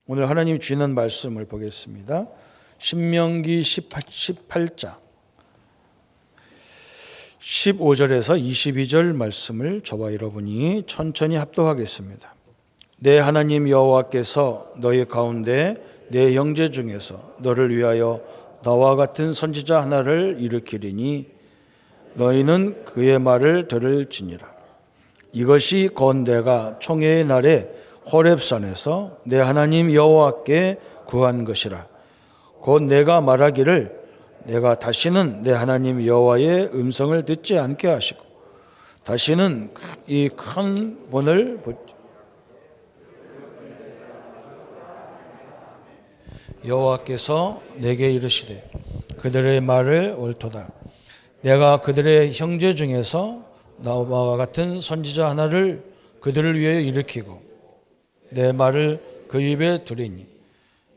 오늘 하나님 주시는 말씀을 보겠습니다. 신명기 18장 15절에서 22절 말씀을 저와 여러분이 천천히 합독하겠습니다. 내 하나님 여호와께서 너희 가운데 내 형제 중에서 너를 위하여 나와 같은 선지자 하나를 일으키리니 너희는 그의 말을 들을지니라. 이것이 곧 내가 총회의 날에 호렙산에서 내 하나님 여호와께 구한 것이라. 곧 내가 말하기를 내가 다시는 내 하나님 여호와의 음성을 듣지 않게 하시고 다시는 이 큰 본을 여호와께서 내게 이르시되 그들의 말을 옳도다. 내가 그들의 형제 중에서 나와 같은 선지자 하나를 그들을 위해 일으키고 내 말을 그 입에 두리니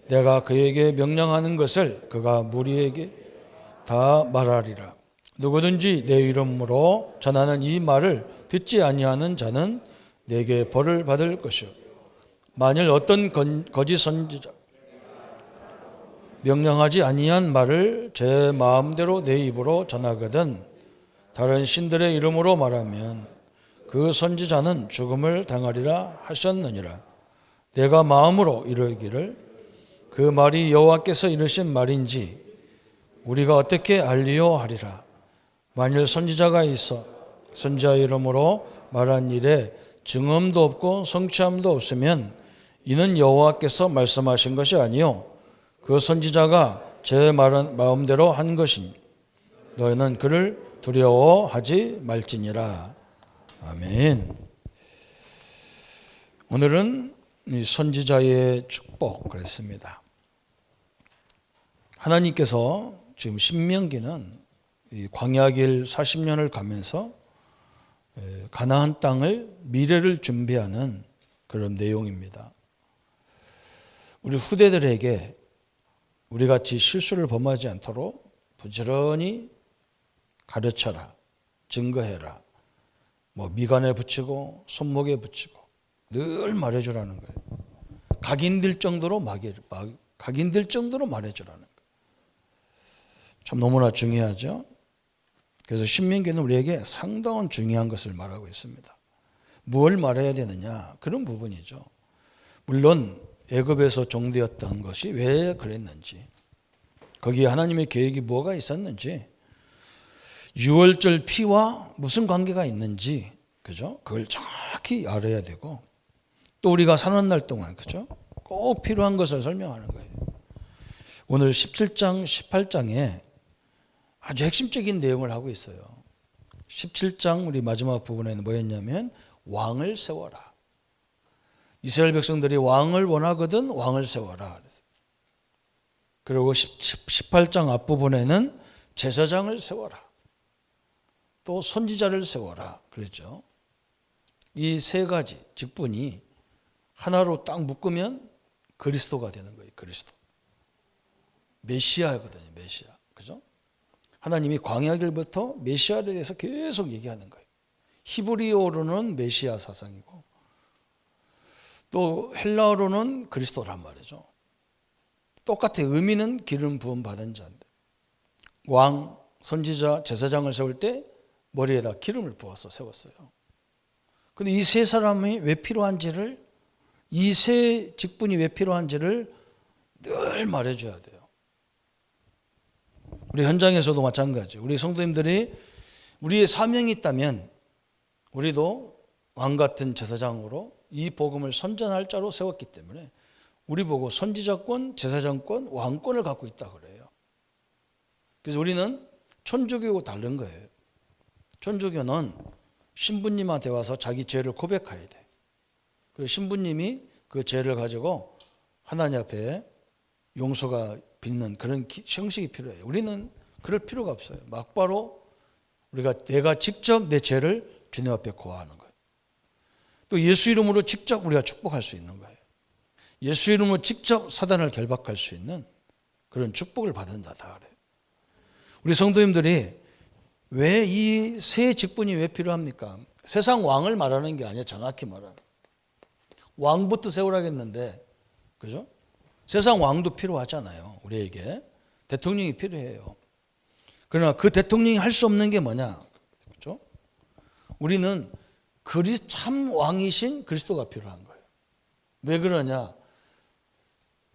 내가 그에게 명령하는 것을 그가 무리에게 다 말하리라. 누구든지 내 이름으로 전하는 이 말을 듣지 아니하는 자는 내게 벌을 받을 것이요 만일 어떤 거짓 선지자 명령하지 아니한 말을 제 마음대로 내 입으로 전하거든 다른 신들의 이름으로 말하면 그 선지자는 죽음을 당하리라 하셨느니라. 내가 마음으로 이르기를 그 말이 여호와께서 이르신 말인지 우리가 어떻게 알리요 하리라. 만일 선지자가 있어 선지자의 이름으로 말한 일에 증언도 없고 성취함도 없으면 이는 여호와께서 말씀하신 것이 아니요 그 선지자가 제 마음대로 한 것이니 너희는 그를 두려워하지 말지니라. 아멘. 오늘은 이 선지자의 축복 그랬습니다. 하나님께서 지금 신명기는 이 광야길 40년을 가면서 가나안 땅을 미래를 준비하는 그런 내용입니다. 우리 후대들에게 우리 같이 실수를 범하지 않도록 부지런히 가르쳐라, 증거해라, 미간에 붙이고 손목에 붙이고 늘 말해주라는 거예요. 각인될 정도로 각인될 정도로 말해주라는 거예요. 참 너무나 중요하죠. 그래서 신명기는 우리에게 상당한 중요한 것을 말하고 있습니다. 무엇을 말해야 되느냐? 그런 부분이죠. 물론 애굽에서 종되었던 것이 왜 그랬는지, 거기에 하나님의 계획이 뭐가 있었는지, 유월절 피와 무슨 관계가 있는지, 그죠? 그걸 정확히 알아야 되고, 또 우리가 사는 날 동안, 그죠? 꼭 필요한 것을 설명하는 거예요. 오늘 17장, 18장에 아주 핵심적인 내용을 하고 있어요. 17장 우리 마지막 부분에는 뭐였냐면 왕을 세워라. 이스라엘 백성들이 왕을 원하거든 왕을 세워라. 그리고 18장 앞부분에는 제사장을 세워라. 또 선지자를 세워라. 그랬죠. 이 세 가지 직분이 하나로 딱 묶으면 그리스도가 되는 거예요. 그리스도. 메시아거든요. 메시아. 그죠? 하나님이 광야길부터 메시아에 대해서 계속 얘기하는 거예요. 히브리어로는 메시아 사상이고 또 헬라어로는 그리스도란 말이죠. 똑같아. 의미는 기름 부음 받은 자인데 왕, 선지자, 제사장을 세울 때 머리에다 기름을 부어서 세웠어요. 근데 이 세 사람이 왜 필요한지를, 이 세 직분이 왜 필요한지를 늘 말해줘야 돼요. 우리 현장에서도 마찬가지. 우리 성도님들이 우리의 사명이 있다면 우리도 왕 같은 제사장으로 이 복음을 선전할 자로 세웠기 때문에 우리 보고 선지자권, 제사장권, 왕권을 갖고 있다 그래요. 그래서 우리는 천주교하고 다른 거예요. 천주교는 신부님한테 와서 자기 죄를 고백해야 돼. 그리고 신부님이 그 죄를 가지고 하나님 앞에 용서가 빚는 그런 형식이 필요해요. 우리는 그럴 필요가 없어요. 막바로 내가 직접 내 죄를 주님 앞에 고하는 거예요. 또 예수 이름으로 직접 우리가 축복할 수 있는 거예요. 예수 이름으로 직접 사단을 결박할 수 있는 그런 축복을 받는다 그래요. 우리 성도님들이 왜 이 세 직분이 왜 필요합니까? 세상 왕을 말하는 게 아니에요. 정확히 말하면 왕부터 세우라겠는데, 그죠? 세상 왕도 필요하잖아요. 우리에게 대통령이 필요해요. 그러나 그 대통령이 할 수 없는 게 뭐냐? 그렇죠? 우리는 참 왕이신 그리스도가 필요한 거예요. 왜 그러냐?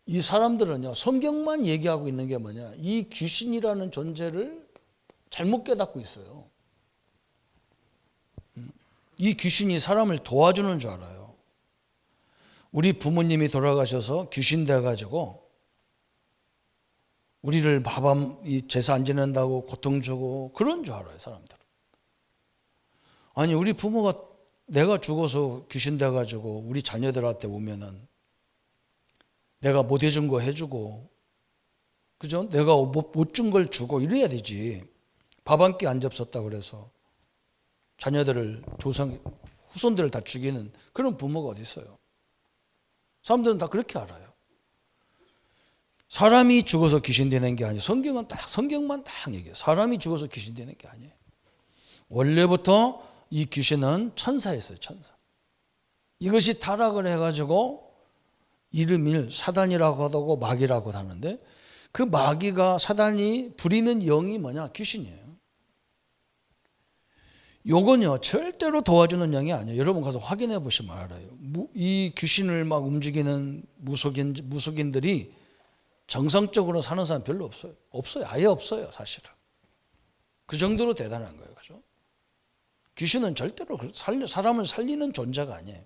이 사람들은요, 성경만 얘기하고 있는 게 뭐냐? 이 귀신이라는 존재를 잘못 깨닫고 있어요. 이 귀신이 사람을 도와주는 줄 알아요. 우리 부모님이 돌아가셔서 귀신 돼가지고 우리를 밤밤 제사 안 지낸다고 고통 주고 그런 줄 알아요, 사람들은. 아니, 우리 부모가 내가 죽어서 귀신 돼가지고 우리 자녀들한테 오면은 내가 못 해준 거 해주고, 그죠? 내가 못 준 걸 주고 이래야 되지. 밥 한 끼 안 잡섰다 그래서 자녀들을 후손들을 다 죽이는 그런 부모가 어디 있어요? 사람들은 다 그렇게 알아요. 사람이 죽어서 귀신 되는 게 아니에요. 성경만 딱 얘기해요. 사람이 죽어서 귀신 되는 게 아니에요. 원래부터 이 귀신은 천사였어요, 천사. 이것이 타락을 해가지고 이름을 사단이라고 하고 마귀라고 하는데, 그 마귀가 사단이 부리는 영이 뭐냐? 귀신이에요. 요건요, 절대로 도와주는 영이 아니에요. 여러분 가서 확인해 보시면 알아요. 이 귀신을 막 움직이는 무속인들이 정상적으로 사는 사람 별로 없어요. 없어요. 아예 없어요, 사실은. 그 정도로 대단한 거예요. 그죠? 귀신은 절대로 사람을 살리는 존재가 아니에요.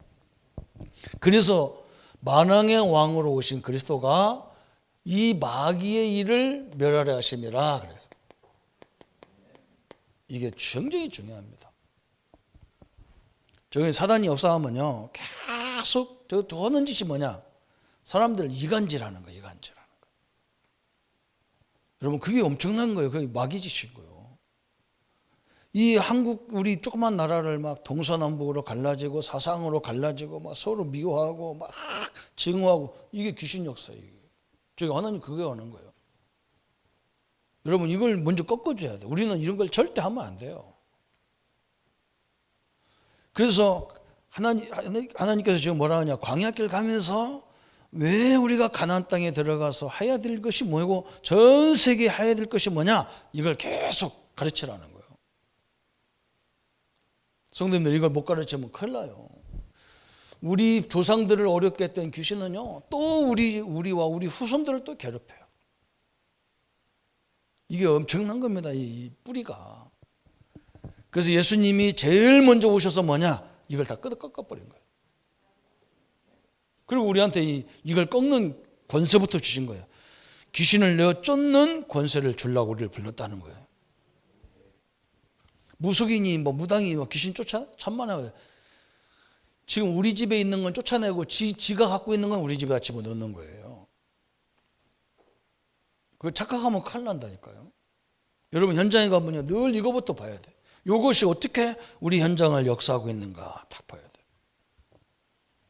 그래서 만왕의 왕으로 오신 그리스도가 이 마귀의 일을 멸하려 하심이라 그래서. 이게 굉장히 중요합니다. 저기 사단이 역사하면요, 계속 저 하는 짓이 뭐냐? 사람들 이간질하는 거예요, 이간질하는 거. 여러분, 그게 엄청난 거예요. 그게 마귀 짓인 거예요. 이 한국, 우리 조그만 나라를 막 동서남북으로 갈라지고 사상으로 갈라지고 막 서로 미워하고 막 증오하고, 이게 귀신 역사예요. 저기 하나님 그게 하는 거예요. 여러분, 이걸 먼저 꺾어줘야 돼요. 우리는 이런 걸 절대 하면 안 돼요. 그래서 하나님께서 지금 뭐라 하냐? 광야길 가면서 왜 우리가 가나안 땅에 들어가서 해야 될 것이 뭐고 전 세계에 해야 될 것이 뭐냐? 이걸 계속 가르치라는 거예요. 성도님들, 이걸 못 가르치면 큰일 나요. 우리 조상들을 어렵게 했던 귀신은요, 또 우리와 우리 후손들을 또 괴롭혀요. 이게 엄청난 겁니다, 이 뿌리가. 그래서 예수님이 제일 먼저 오셔서 뭐냐? 이걸 다 꺾어버린 거예요. 그리고 우리한테 이걸 꺾는 권세부터 주신 거예요. 귀신을 내어 쫓는 권세를 주려고 우리를 불렀다는 거예요. 무속인이 무당이 귀신 쫓아? 천만에요. 지금 우리 집에 있는 건 쫓아내고 지가 갖고 있는 건 우리 집에다 집어넣는 거예요. 그거 착각하면 큰일 난다니까요. 여러분, 현장에 가면요, 늘 이거부터 봐야 돼. 이것이 어떻게 우리 현장을 역사하고 있는가 딱 봐야 돼.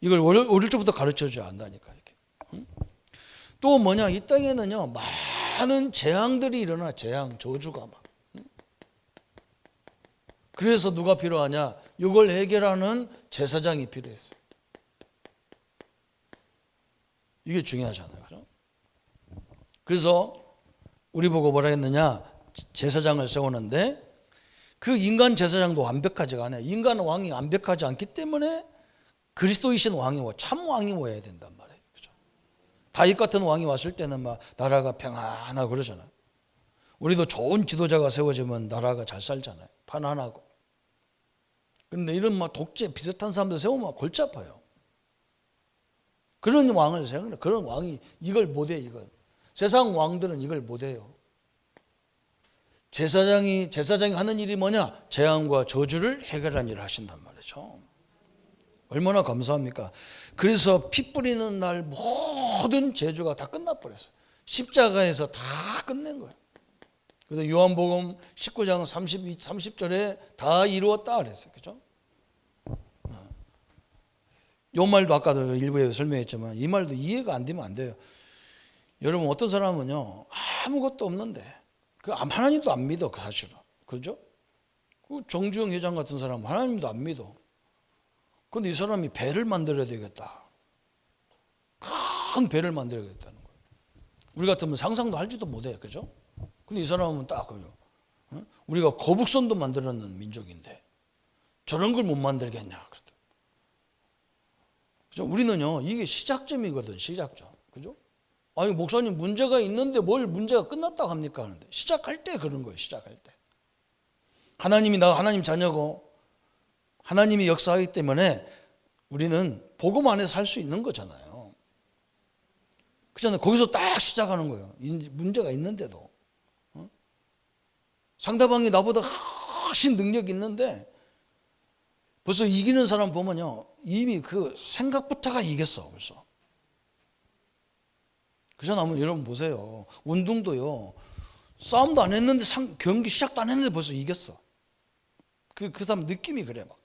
이걸 어릴 적부터 가르쳐줘야 한다니까. 이렇게. 응? 또 뭐냐, 이 땅에는요, 많은 재앙들이 일어나. 재앙, 저주가 막. 응? 그래서 누가 필요하냐? 이걸 해결하는 제사장이 필요했어요. 이게 중요하잖아요. 그죠? 그래서 우리 보고 뭐라 했느냐? 제사장을 세우는데 그 인간 제사장도 완벽하지가 않아요. 인간 왕이 완벽하지 않기 때문에 그리스도이신 왕이 참 왕이 와야 된단 말이에요. 그죠? 다윗 같은 왕이 왔을 때는 막 나라가 평안하고 그러잖아요. 우리도 좋은 지도자가 세워지면 나라가 잘 살잖아요. 편안하고. 근데 이런 막 독재 비슷한 사람들 세우면 골치 아파요. 그런 왕을 세우는, 그런 왕이 이걸 못해, 이걸. 세상 왕들은 이걸 못해요. 제사장이 하는 일이 뭐냐? 재앙과 저주를 해결하는 일을 하신단 말이죠. 얼마나 감사합니까? 그래서 피 뿌리는 날 모든 저주가 다 끝나버렸어요. 십자가에서 다 끝낸 거예요. 그래서 요한복음 19장 30절에 다 이루었다 그랬어요. 그죠? 요 말도 아까도 일부에 설명했지만 이 말도 이해가 안 되면 안 돼요. 여러분, 어떤 사람은요, 아무것도 없는데 하나님도 안 믿어, 그 사실은. 그죠? 그 정주영 회장 같은 사람은 하나님도 안 믿어. 그런데 이 사람이 배를 만들어야 되겠다. 큰 배를 만들어야겠다는 거예요. 우리 같으면 상상도 할지도 못해, 그죠? 근데 이 사람은 딱 그죠? 우리가 거북선도 만들었는 민족인데 저런 걸 못 만들겠냐? 그죠? 우리는요, 이게 시작점이거든, 시작점, 그죠? 아니 목사님 문제가 있는데 뭘 문제가 끝났다고 합니까? 하는데 시작할 때 그런 거예요. 시작할 때 하나님이 나 하나님 자녀고 하나님이 역사하기 때문에 우리는 복음 안에서 살 수 있는 거잖아요. 그렇잖아요. 거기서 딱 시작하는 거예요. 문제가 있는데도 상대방이 나보다 훨씬 능력이 있는데 벌써 이기는 사람 보면요, 이미 그 생각부터가 이겼어 벌써. 그잖아요. 여러분 보세요. 운동도요, 싸움도 안 했는데 경기 시작도 안 했는데 벌써 이겼어. 그 사람 느낌이 그래 막.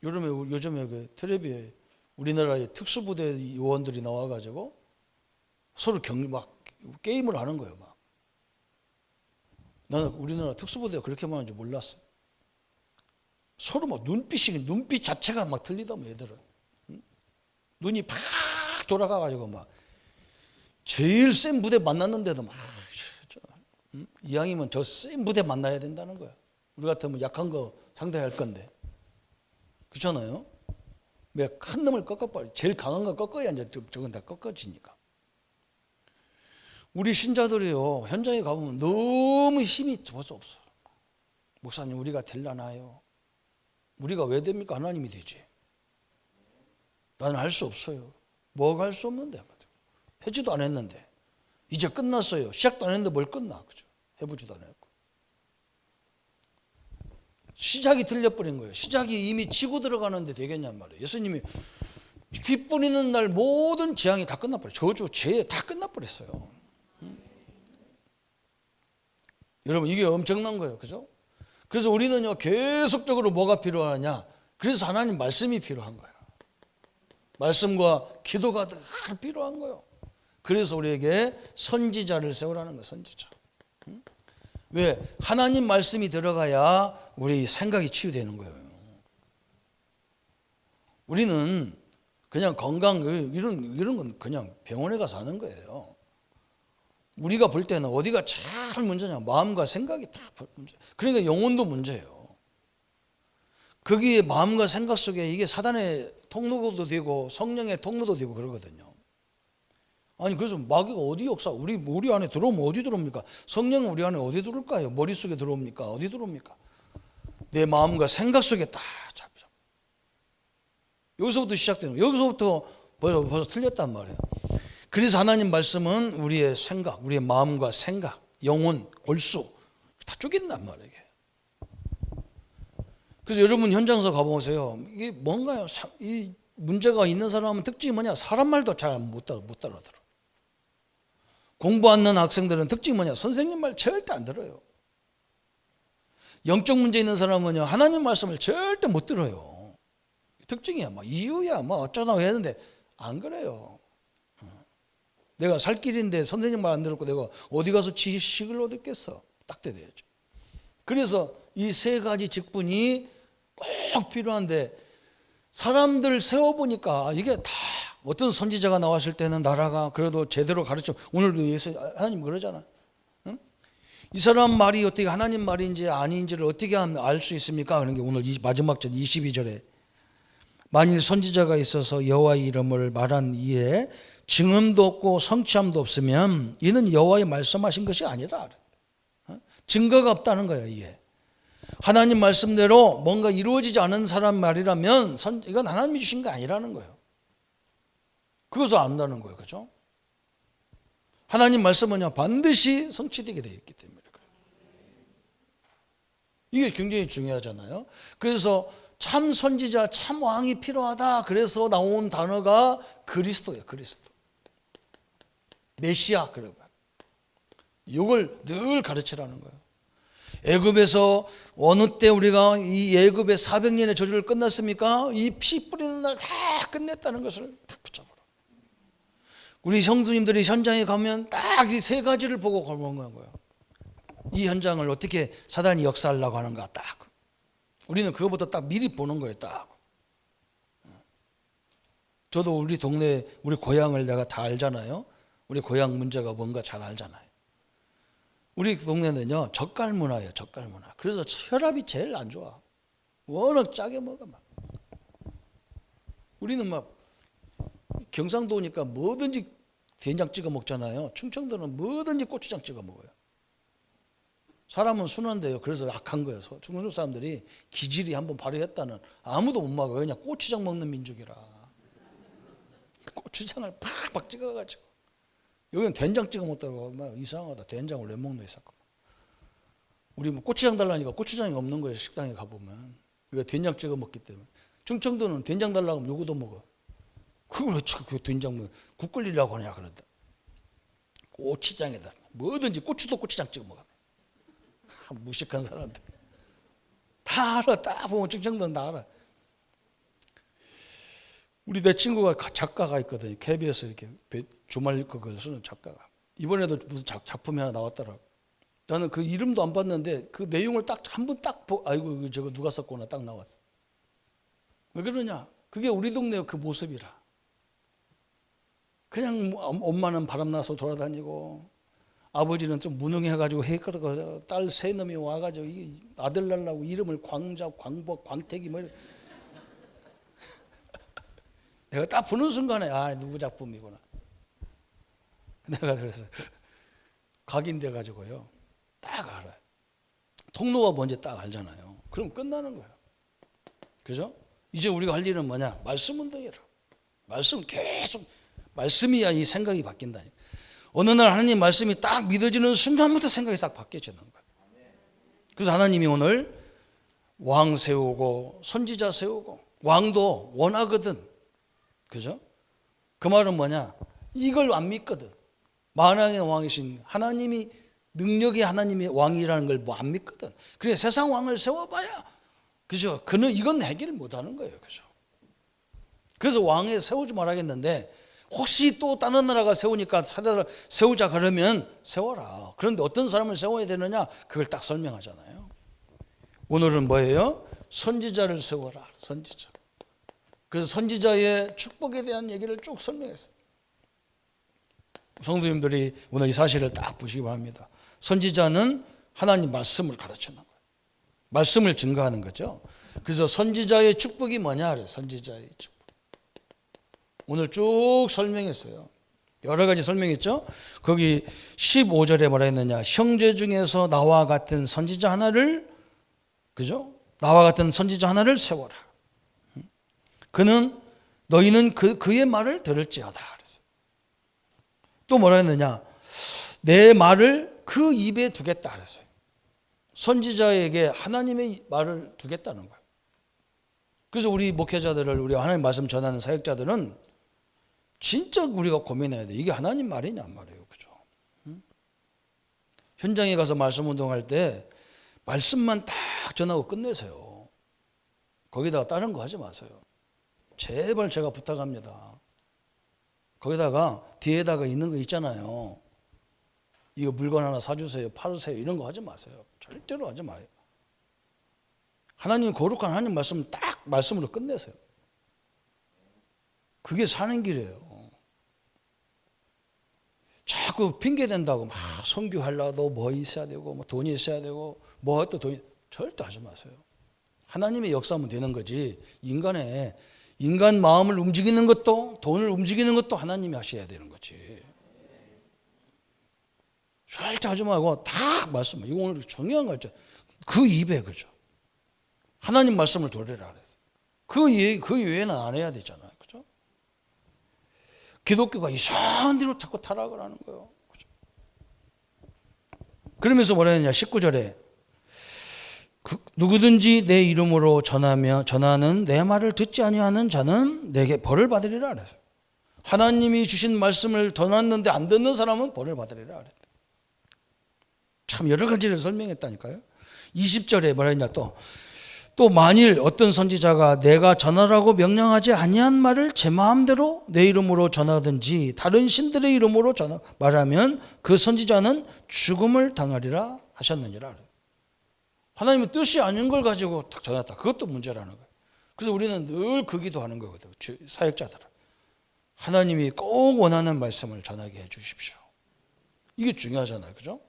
요즘에 그 텔레비에 우리나라의 특수부대 요원들이 나와가지고 서로 막 게임을 하는 거예요. 막. 나는 우리나라 특수부대가 그렇게 많은 줄 몰랐어. 서로 막 눈빛 자체가 막 틀리다면 얘들은. 눈이 팍 돌아가가지고 막 제일 센 부대 만났는데도 막 이왕이면 저 센 부대 만나야 된다는 거야. 우리 같으면 약한 거 상대할 건데. 그렇잖아요. 왜 큰 놈을 꺾어버려. 제일 강한 거 꺾어야 이제 저건 다 꺾어지니까. 우리 신자들이요, 현장에 가보면 너무 힘이 벌써 없어. 목사님 우리가 될라나요? 우리가 왜 됩니까? 하나님이 되지. 나는 할 수 없어요. 뭐가 할 수 없는데. 하지도 안 했는데. 이제 끝났어요. 시작도 안 했는데 뭘 끝나. 그죠? 해보지도 않았고. 시작이 틀려버린 거예요. 시작이 이미 치고 들어가는데 되겠냔 말이에요. 예수님이 피 뿌리는 날 모든 재앙이 다 끝나버렸어요. 저주, 죄 다 끝나버렸어요. 여러분 이게 엄청난 거예요. 그죠? 그래서 우리는요, 계속적으로 뭐가 필요하냐? 그래서 하나님 말씀이 필요한 거예요. 말씀과 기도가 늘 필요한 거예요. 그래서 우리에게 선지자를 세우라는 거예요. 선지자. 왜? 하나님 말씀이 들어가야 우리 생각이 치유되는 거예요. 우리는 그냥 건강 이런 건 그냥 병원에 가서 하는 거예요. 우리가 볼 때는 어디가 제일 문제냐? 마음과 생각이 다 문제. 그러니까 영혼도 문제예요. 거기에 마음과 생각 속에 이게 사단의 통로도 되고 성령의 통로도 되고 그러거든요. 아니 그래서 마귀가 어디 역사 우리 안에 들어오면 어디 들어옵니까? 성령은 우리 안에 어디 들어올까요? 머릿속에 들어옵니까? 어디 들어옵니까? 내 마음과 생각 속에 딱 잡혀. 여기서부터 시작되는 거예요. 여기서부터 벌써 틀렸단 말이에요. 그래서 하나님 말씀은 우리의 생각, 우리의 마음과 생각, 영혼, 골수 다 쪼갠단 말이에요. 그래서 여러분 현장에서 가보세요. 이게 뭔가요? 이 문제가 있는 사람은 특징이 뭐냐? 사람 말도 잘 못 알아들어. 공부 안 하는 학생들은 특징이 뭐냐? 선생님 말 절대 안 들어요. 영적 문제 있는 사람은요, 하나님 말씀을 절대 못 들어요. 특징이야. 막 이유야. 뭐 어쩌다고 했는데 안 그래요. 내가 살 길인데 선생님 말 안 들었고 내가 어디 가서 지식을 얻겠어? 딱 돼야죠. 그래서 이 세 가지 직분이 꼭 필요한데 사람들 세워보니까 이게 다 어떤 선지자가 나왔을 때는 나라가 그래도 제대로 가르쳐. 오늘도 예수 하나님 그러잖아. 응? 이 사람 말이 어떻게 하나님 말인지 아닌지를 어떻게 하면 알 수 있습니까? 그런 게 오늘 마지막 절 22절에 만일 선지자가 있어서 여호와의 이름을 말한 이에 증언도 없고 성취함도 없으면 이는 여호와의 말씀하신 것이 아니라. 증거가 없다는 거예요. 이게 하나님 말씀대로 뭔가 이루어지지 않은 사람 말이라면 이건 하나님이 주신 게 아니라는 거예요. 그것을 안다는 거예요. 그죠? 하나님 말씀은요, 반드시 성취되게 되어 있기 때문에 그래요. 이게 굉장히 중요하잖아요. 그래서 참 선지자, 참 왕이 필요하다. 그래서 나온 단어가 그리스도예요. 그리스도. 메시아. 그러면 이걸 늘 가르치라는 거예요. 애굽에서 어느 때 우리가 이 애굽의 400년의 저주를 끝났습니까? 이 피 뿌리는 날 다 끝냈다는 것을 딱 붙잡아라. 우리 형수님들이 현장에 가면 딱 이 세 가지를 보고 걸어오는 거예요. 이 현장을 어떻게 사단이 역사하려고 하는가 딱. 우리는 그거부터 딱 미리 보는 거예요. 딱. 저도 우리 동네, 우리 고향을 내가 다 알잖아요. 우리 고향 문제가 뭔가 잘 알잖아요. 우리 동네는요, 젓갈 문화예요, 젓갈 문화. 그래서 혈압이 제일 안 좋아. 워낙 짜게 먹어, 막. 우리는 막, 경상도 오니까 뭐든지 된장 찍어 먹잖아요. 충청도는 뭐든지 고추장 찍어 먹어요. 사람은 순한데요. 그래서 악한 거예요. 충청도 사람들이 기질이 한번 발휘했다는 아무도 못 막아요. 왜냐, 고추장 먹는 민족이라. 고추장을 팍팍 찍어가지고. 여기는 된장 찍어 먹더라고. 막 이상하다. 된장을 왜 먹노 했었고. 우리 뭐 고추장 달라니까 고추장이 없는 거예요. 식당에 가보면. 왜 된장 찍어 먹기 때문에. 충청도는 된장 달라고 하면 요거도 먹어. 그걸 왜 된장 뭐 국 끓이려고 하냐 그런다. 고추장에다 뭐든지 고추도 고추장 찍어 먹어. 무식한 사람들. 다 알아. 다 보면 충청도는 다 알아. 우리 내 친구가 작가가 있거든요. KBS 이렇게 주말 그거 쓰는 작가가. 이번에도 무슨 작품이 하나 나왔더라고. 나는 그 이름도 안 봤는데 그 내용을 딱 한 번 딱 아이고 저거 누가 썼구나 딱 나왔어. 왜 그러냐? 그게 우리 동네 그 모습이라. 그냥 엄마는 바람나서 돌아다니고 아버지는 좀 무능해가지고 해거든. 딸 세 놈이 와가지고 아들 낳으려고 이름을 광자, 광복, 광택이 뭐 내가 딱 보는 순간에 아 누구 작품이구나. 내가 그래서 각인돼 가지고요 딱 알아요. 통로가 뭔지 딱 알잖아요. 그럼 끝나는 거예요. 그죠? 이제 우리가 할 일은 뭐냐? 말씀 운동이라. 말씀 계속 말씀이야 이 생각이 바뀐다니까. 어느 날 하나님 말씀이 딱 믿어지는 순간부터 생각이 딱 바뀌어지는 거예요. 그래서 하나님이 오늘 왕 세우고 선지자 세우고 왕도 원하거든. 그죠? 그 말은 뭐냐? 이걸 안 믿거든. 만왕의 왕이신 하나님이 능력이 하나님의 왕이라는 걸 뭐 안 믿거든. 그래 세상 왕을 세워봐야 그죠? 그는 이건 해결을 못하는 거예요. 그죠? 그래서 왕에 세우지 말하겠는데 혹시 또 다른 나라가 세우니까 사대를 세우자 그러면 세워라. 그런데 어떤 사람을 세워야 되느냐? 그걸 딱 설명하잖아요. 오늘은 뭐예요? 선지자를 세워라. 선지자. 그래서 선지자의 축복에 대한 얘기를 쭉 설명했어요. 성도님들이 오늘 이 사실을 딱 보시기 바랍니다. 선지자는 하나님 말씀을 가르치는 거예요. 말씀을 증거하는 거죠. 그래서 선지자의 축복이 뭐냐? 그래요. 선지자의 축복. 오늘 쭉 설명했어요. 여러 가지 설명했죠. 거기 15절에 뭐라 했느냐? 형제 중에서 나와 같은 선지자 하나를 그죠? 나와 같은 선지자 하나를 세워라. 그는 너희는 그의 말을 들을지어다. 또 뭐라 했느냐? 내 말을 그 입에 두겠다 그랬어요. 선지자에게 하나님의 말을 두겠다는 거예요. 그래서 우리 목회자들을 우리 하나님 말씀 전하는 사역자들은 진짜 우리가 고민해야 돼. 이게 하나님 말이냐 말이에요. 그죠? 현장에 가서 말씀 운동할 때 말씀만 딱 전하고 끝내세요. 거기다가 다른 거 하지 마세요. 제발 제가 부탁합니다. 거기다가 뒤에다가 있는 거 있잖아요. 이거 물건 하나 사주세요. 팔으세요. 이런 거 하지 마세요. 절대로 하지 마요. 하나님 거룩한 하나님 말씀 딱 말씀으로 끝내세요. 그게 사는 길이에요. 자꾸 핑계 댄다고 막 선교하려도 뭐 있어야 되고 뭐 돈이 있어야 되고 뭐 또 돈이 절대 하지 마세요. 하나님의 역사하면 되는 거지. 인간 마음을 움직이는 것도 돈을 움직이는 것도 하나님이 하셔야 되는 거지. 절대 하지 말고 딱 말씀. 이거 오늘 중요한 거죠. 그 입에 그죠. 하나님 말씀을 돌리라 그랬어요. 그 외에는 안 해야 되잖아요. 그죠? 기독교가 이상한 데로 자꾸 타락을 하는 거예요. 그죠? 그러면서 뭐라 했냐? 19절에 누구든지 내 이름으로 전하는 내 말을 듣지 아니하는 자는 내게 벌을 받으리라 그랬어요. 하나님이 주신 말씀을 전했는데 안 듣는 사람은 벌을 받으리라 그랬어요. 참 여러 가지를 설명했다니까요. 20절에 뭐라 했냐? 또 만일 어떤 선지자가 내가 전하라고 명령하지 아니한 말을 제 마음대로 내 이름으로 전하든지 다른 신들의 이름으로 말하면 그 선지자는 죽음을 당하리라 하셨느니라. 하나님의 뜻이 아닌 걸 가지고 딱 전했다. 그것도 문제라는 거예요. 그래서 우리는 늘 그 기도하는 거거든요. 사역자들은. 하나님이 꼭 원하는 말씀을 전하게 해 주십시오. 이게 중요하잖아요. 그죠?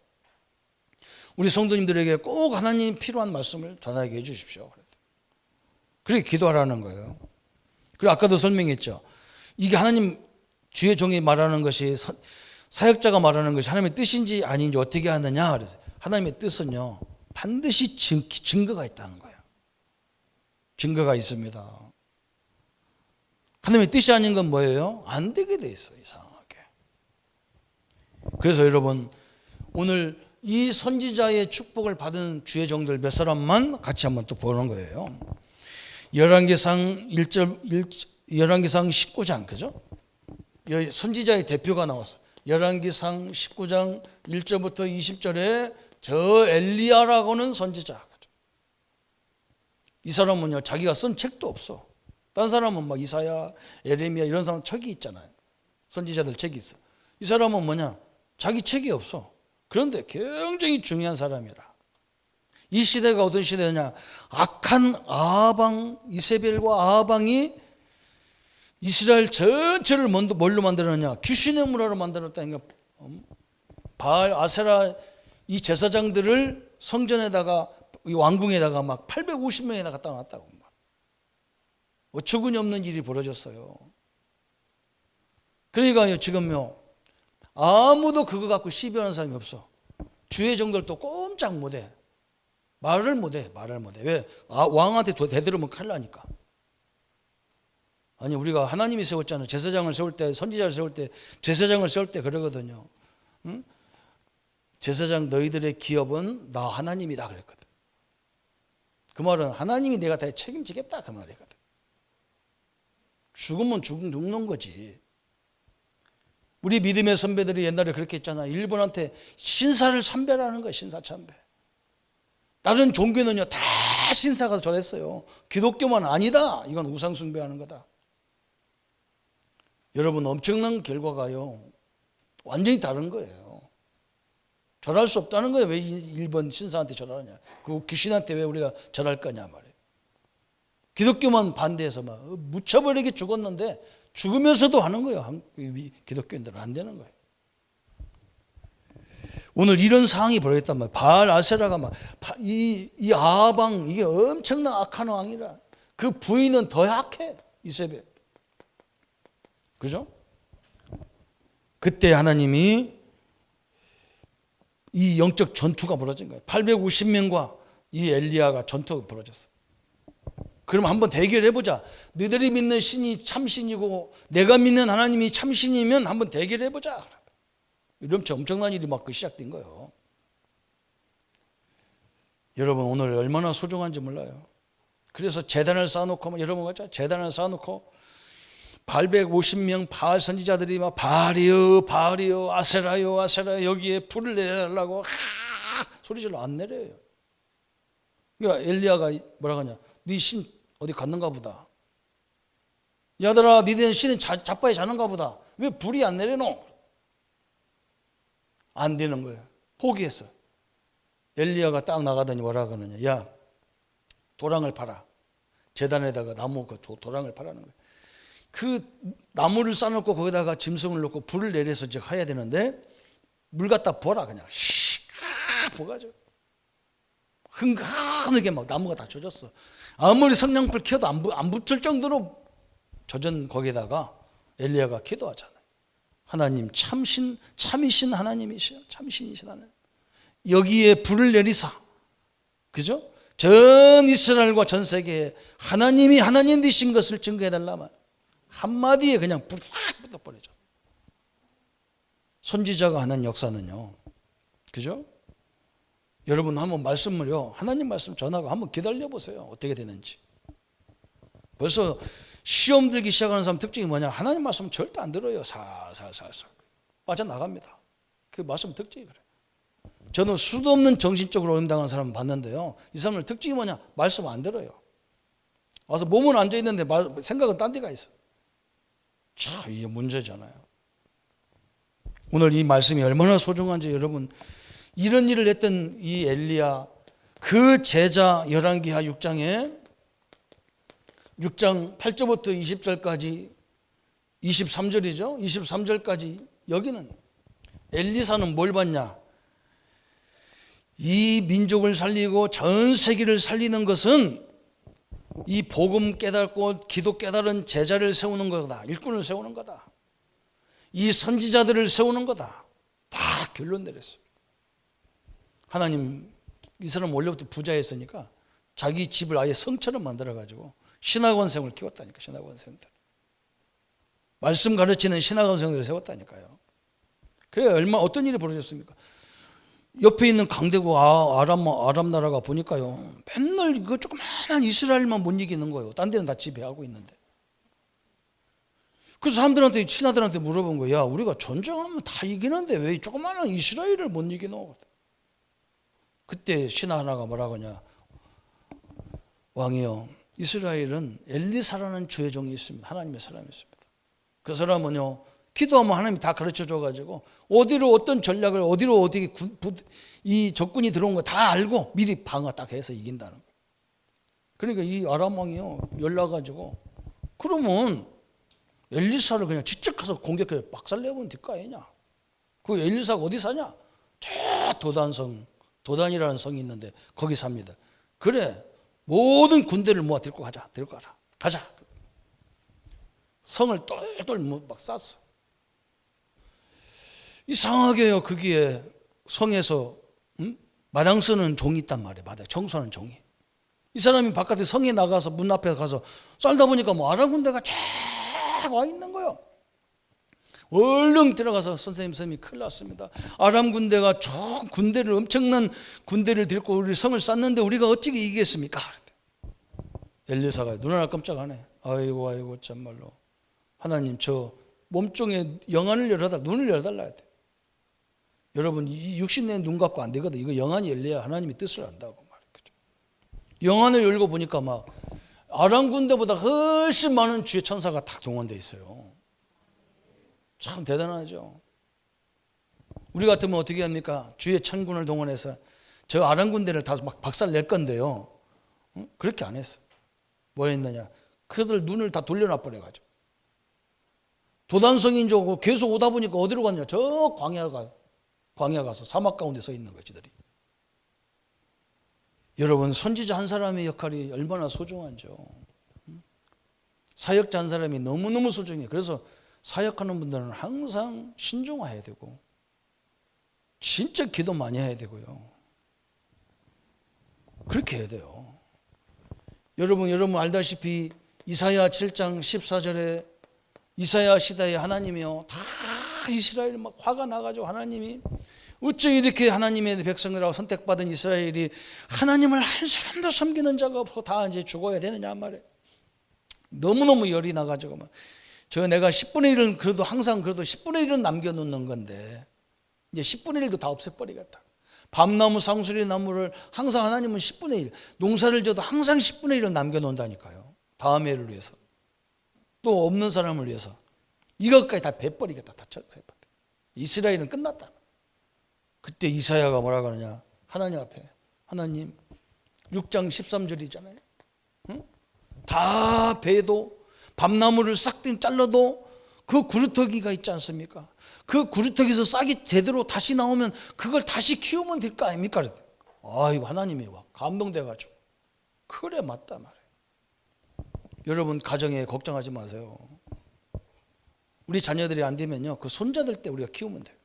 우리 성도님들에게 꼭 하나님 필요한 말씀을 전하게 해 주십시오. 그렇게 기도하라는 거예요. 그리고 아까도 설명했죠. 이게 하나님 주의 종이 말하는 것이 사역자가 말하는 것이 하나님의 뜻인지 아닌지 어떻게 하느냐. 그래서 하나님의 뜻은요, 반드시 증거가 있다는 거예요. 증거가 있습니다. 하나님의 뜻이 아닌 건 뭐예요? 안 되게 돼 있어요. 이상하게. 그래서 여러분, 오늘 이 선지자의 축복을 받은 주의 종들 몇 사람만 같이 한번 또 보는 거예요. 열왕기상 19장, 그죠? 선지자의 대표가 나왔어요. 열왕기상 19장 1절부터 20절에 저 엘리야라고는 선지자. 이 사람은요, 자기가 쓴 책도 없어. 딴 사람은 막 이사야, 에레미야 이런 사람 책이 있잖아요. 선지자들 책이 있어. 이 사람은 뭐냐? 자기 책이 없어. 그런데 굉장히 중요한 사람이라. 이 시대가 어떤 시대냐? 악한 아방, 이세벨과 아방이 이스라엘 전체를 뭘로 만들었냐? 귀신의 문화로 만들었다니까. 바알, 아세라 이 제사장들을 성전에다가, 이 왕궁에다가 막 850명이나 갖다 놨다고. 어처구니 없는 일이 벌어졌어요. 그러니까요, 지금요, 아무도 그거 갖고 시비하는 사람이 없어. 주의 종들도 꼼짝 못해. 말을 못해. 왜? 왕한테 대들으면 큰일 나니까. 아니, 우리가 하나님이 세웠잖아요. 제사장을 세울 때, 선지자를 세울 때, 제사장을 세울 때 그러거든요. 응? 제사장 너희들의 기업은 나 하나님이다 그랬거든. 그 말은 하나님이 내가 다 책임지겠다 그 말이거든. 죽으면 죽는 거지. 우리 믿음의 선배들이 옛날에 그렇게 했잖아. 일본한테 신사를 참배라는 거야. 신사 참배. 다른 종교는요 다 신사가 저랬어요. 기독교만 아니다. 이건 우상 숭배하는 거다. 여러분, 엄청난 결과가요 완전히 다른 거예요. 절할 수 없다는 거예요. 왜 일본 신사한테 절하느냐. 그 귀신한테 왜 우리가 절할 거냐 말이에요. 기독교만 반대해서 막 묻혀버리게 죽었는데 죽으면서도 하는 거예요. 기독교인들은 안 되는 거예요. 오늘 이런 상황이 벌어졌단 말이에요. 바알 아세라가 막 이 아방, 이게 엄청난 악한 왕이라. 그 부인은 더 약해. 이세벨. 그죠? 그때 하나님이 이 영적 전투가 벌어진 거예요. 850명과 이 엘리야가 전투가 벌어졌어요. 그럼 한번 대결해보자. 너희들이 믿는 신이 참신이고 내가 믿는 하나님이 참신이면 한번 대결해보자. 이러면 엄청난 일이 막 시작된 거예요. 여러분, 오늘 얼마나 소중한지 몰라요. 그래서 제단을 쌓아놓고, 여러분 같죠? 제단을 쌓아놓고 850명 바알 선지자들이 막 바알이요 아세라요 여기에 불을 내달라고 소리질러 안 내려요. 그러니까 엘리야가 뭐라고 하냐? 네 신 어디 갔는가 보다. 야들아, 니네 신은 자빠에 자는가 보다. 왜 불이 안 내려노? 안 되는 거예요. 포기했어. 엘리야가 딱 나가더니 뭐라고 하느냐? 야, 도랑을 팔아. 제단에다가 나무 도랑을 파라는 거예요. 그 나무를 쌓아놓고 거기다가 짐승을 놓고 불을 내려서 이제 해야 되는데 물 갖다 부어라 그냥. 부어가지고 흥건하게 막 나무가 다 젖었어. 아무리 성냥불 켜도 안 붙을 정도로 젖은 거기다가 엘리야가 기도하잖아요. 하나님 참이신 하나님이시여. 참신이신 하나님. 여기에 불을 내리사. 그죠? 전 이스라엘과 전 세계에 하나님이 하나님 되신 것을 증거해달라면 한마디에 그냥 불이 확 붙어버리죠. 선지자가 하는 역사는요. 그죠? 여러분 한번 말씀을요. 하나님 말씀 전하고 한번 기다려보세요. 어떻게 되는지. 벌써 시험 들기 시작하는 사람 특징이 뭐냐. 하나님 말씀 절대 안 들어요. 살살살살 빠져나갑니다. 그 말씀 특징이 그래요. 저는 수도 없는 정신적으로 어림당한 사람 봤는데요. 이 사람들 특징이 뭐냐. 말씀 안 들어요. 와서 몸은 앉아있는데 생각은 딴 데가 있어. 참 이게 문제잖아요. 오늘 이 말씀이 얼마나 소중한지 여러분, 이런 일을 했던 이 엘리야, 그 제자 열왕기하 6장 8절부터 20절까지 23절이죠. 23절까지 여기는 엘리사는 뭘 봤냐? 이 민족을 살리고 전 세계를 살리는 것은 이 복음 깨닫고 기도 깨달은 제자를 세우는 거다. 일꾼을 세우는 거다. 이 선지자들을 세우는 거다. 다 결론 내렸어요. 하나님, 이 사람 원래부터 부자였으니까 자기 집을 아예 성처럼 만들어가지고 신학원생을 키웠다니까. 신학원생들. 말씀 가르치는 신학원생들을 세웠다니까요. 그래 어떤 일이 벌어졌습니까? 옆에 있는 강대국 아랍 나라가 보니까요, 맨날 그 조그마한 이스라엘만 못 이기는 거예요. 딴 데는 다 지배하고 있는데. 그래서 사람들한테, 신하들한테 물어본 거야. 야, 우리가 전쟁하면 다 이기는데 왜 조그마한 이스라엘을 못 이기노? 그때 신하 하나가 뭐라고 하냐? 왕이요, 이스라엘은 엘리사라는 주의 종이 있습니다. 하나님의 사람이 있습니다. 그 사람은요, 기도하면 하나님이 다 가르쳐 줘가지고 어디로 어떤 전략을 어디로 어떻게 이 적군이 들어온 거 다 알고 미리 방어 딱 해서 이긴다는 거예요. 그러니까 이 아람 왕이요, 연락가지고 그러면 엘리사를 그냥 직접 가서 공격해 박살내보면 될 거 아니냐? 그 엘리사가 어디 사냐? 저 도단이라는 성이 있는데 거기 삽니다. 그래, 모든 군대를 모아 데리고 가자. 데리고 가라. 가자. 성을 똘똘 막 쌌어. 이상하게요, 거기에 성에서 마당 쓰는 종이 있단 말이에요. 마당 청소하는 종이. 이 사람이 바깥에 성에 나가서 문 앞에 가서 쌀다 보니까 뭐 아랍 군대가 쫙 와 있는 거예요. 얼른 들어가서 선생님 큰일 났습니다. 아람 군대가 저 군대를, 엄청난 군대를 데리고 우리 성을 쌌는데 우리가 어찌게 이기겠습니까? 엘리사가 눈 하나 깜짝하네. 아이고 참말로 하나님, 저 몸종의 영안을 눈을 열어달라야 돼. 여러분, 이 육신의 눈 갖고 안 되거든. 이거 영안이 열려야 하나님이 뜻을 안다고 말이죠. 영안을 열고 보니까 막 아람 군대보다 훨씬 많은 주의 천사가 다 동원되어 있어요. 참 대단하죠. 우리 같으면 어떻게 합니까? 주의 천군을 동원해서 저 아람 군대를 다 막 박살 낼 건데요. 그렇게 안 했어. 뭐 했느냐? 그들 눈을 다 돌려놔 버려가지고. 도단성인 줄 알고 계속 오다 보니까 어디로 갔냐? 저 광야 가서 사막 가운데 서 있는 거지, 들이. 여러분, 선지자 한 사람의 역할이 얼마나 소중한지요. 사역자 한 사람이 너무너무 소중해요. 그래서 사역하는 분들은 항상 신중해야 되고 진짜 기도 많이 해야 되고요. 그렇게 해야 돼요. 여러분 알다시피 이사야 7장 14절에 이사야 시대에 하나님이요, 다 이스라엘 막 화가 나가지고 하나님이 어째 이렇게 하나님의 백성이라고 선택받은 이스라엘이 하나님을 한 사람도 섬기는 자가 없고 다 이제 죽어야 되느냐 말이에요. 너무너무 열이 나가지고 막 내가 10분의 1은 그래도 항상 10분의 1은 남겨놓는 건데 이제 10분의 1도 다 없애버리겠다. 밤나무 상수리 나무를 항상 하나님은 10분의 1, 농사를 져도 항상 10분의 1은 남겨놓는다니까요. 다음 해를 위해서, 또 없는 사람을 위해서. 이것까지 다 베버리겠다. 다 쳐세버려. 이스라엘은 끝났다. 그때 이사야가 뭐라고 하느냐? 하나님 앞에, 하나님, 6장 13절이잖아요. 응? 다 베도 밤나무를 싹 잘라도 그 구루터기가 있지 않습니까? 그 구루터기에서 싹이 제대로 다시 나오면 그걸 다시 키우면 될 거 아닙니까? 아이고, 하나님이 와 감동돼가지고 그래, 맞다 말이에요. 여러분, 가정에 걱정하지 마세요. 우리 자녀들이 안 되면요, 그 손자들 때 우리가 키우면 돼요.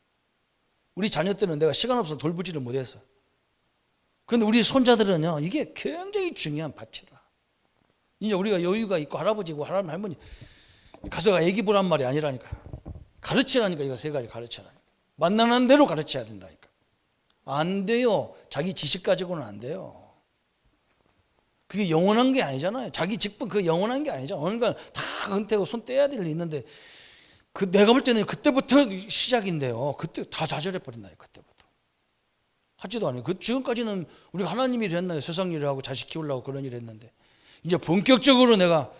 우리 자녀 때는 내가 시간 없어서 돌보지를 못했어. 그런데 우리 손자들은요, 이게 굉장히 중요한 밭이라. 이제 우리가 여유가 있고 할아버지고 할머니 가서 애기 보란 말이 아니라니까. 가르치라니까. 이거 세 가지 가르치라니까. 만나는 대로 가르쳐야 된다니까. 안 돼요. 자기 지식 가지고는 안 돼요. 그게 영원한 게 아니잖아요. 자기 직분 그 영원한 게 아니잖아요. 어느 날 다 은퇴하고 손 떼야 될 일이 있는데 내가 볼 때는 그때부터 시작인데요. 그때 다 좌절해 버린다요. 그때부터 하지도 않아요. 지금까지는 우리가 하나님 일을 했나요? 세상 일을 하고 자식 키우려고 그런 일을 했는데 이제 본격적으로 내가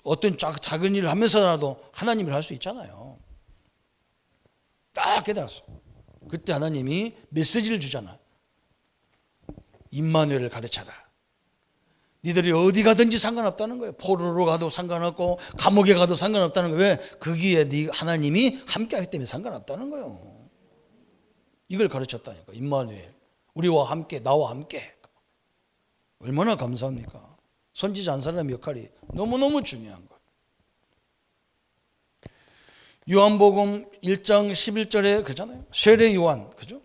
어떤 작은 일을 하면서라도 하나님 일을 할 수 있잖아요. 딱 깨달았어. 그때 하나님이 메시지를 주잖아. 임마누엘을 가르쳐라. 니들이 어디 가든지 상관없다는 거예요. 포로로 가도 상관없고 감옥에 가도 상관없다는 거예요. 왜? 거기에 네 하나님이 함께하기 때문에 상관없다는 거예요. 이걸 가르쳤다니까. 임마누엘, 우리와 함께, 나와 함께. 얼마나 감사합니까? 선지자 한 사람의 역할이 너무너무 중요한 거예요. 요한복음 1장 11절에 그잖아요. 세례 요한, 그죠?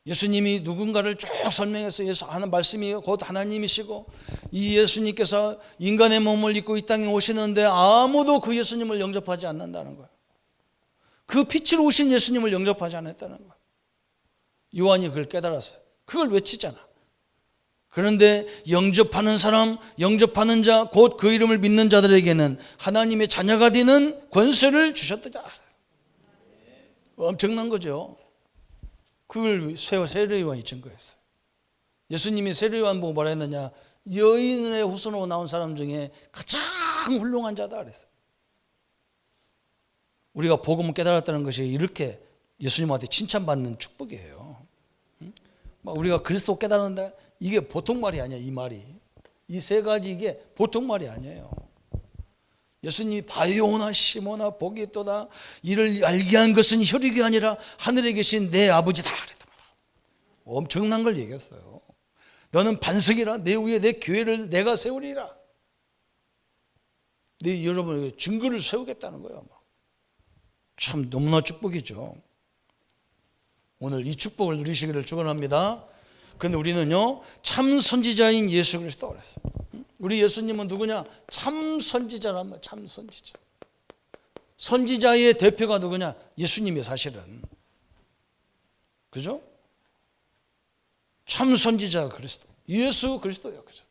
예수님이 누군가를 쭉 설명해서 예수 하는 말씀이 곧 하나님이시고 이 예수님께서 인간의 몸을 입고 이 땅에 오시는데 아무도 그 예수님을 영접하지 않는다는 거예요. 그 빛으로 오신 예수님을 영접하지 않았다는 거예요. 요한이 그걸 깨달았어요. 그걸 외치잖아. 그런데 영접하는 사람, 영접하는 자, 곧 그 이름을 믿는 자들에게는 하나님의 자녀가 되는 권세를 주셨다. 엄청난 거죠. 그걸 세례 요한이 증거했어요. 예수님이 세례 요한 보고 뭐라 했느냐? 여인의 후손으로 나온 사람 중에 가장 훌륭한 자다 그랬어요. 우리가 복음을 깨달았다는 것이 이렇게 예수님한테 칭찬받는 축복이에요. 우리가 그리스도 깨달았는데 이게 보통 말이 아니야. 이 말이, 이 세 가지 이게 보통 말이 아니에요. 예수님이 바요나 시모나 복이 있도다. 이를 알게 한 것은 혈육이 아니라 하늘에 계신 내 아버지다. 엄청난 걸 얘기했어요. 너는 반석이라. 내 위에 내 교회를 내가 세우리라. 네, 여러분 증거를 세우겠다는 거예요. 참 너무나 축복이죠. 오늘 이 축복을 누리시기를 축원합니다. 그런데 우리는요, 참 선지자인 예수 그리스도 그랬어요. 우리 예수님은 누구냐? 참 선지자란 말, 참 선지자. 선지자의 대표가 누구냐? 예수님이 사실은. 그죠? 참 선지자 그리스도. 예수 그리스도예요. 그죠?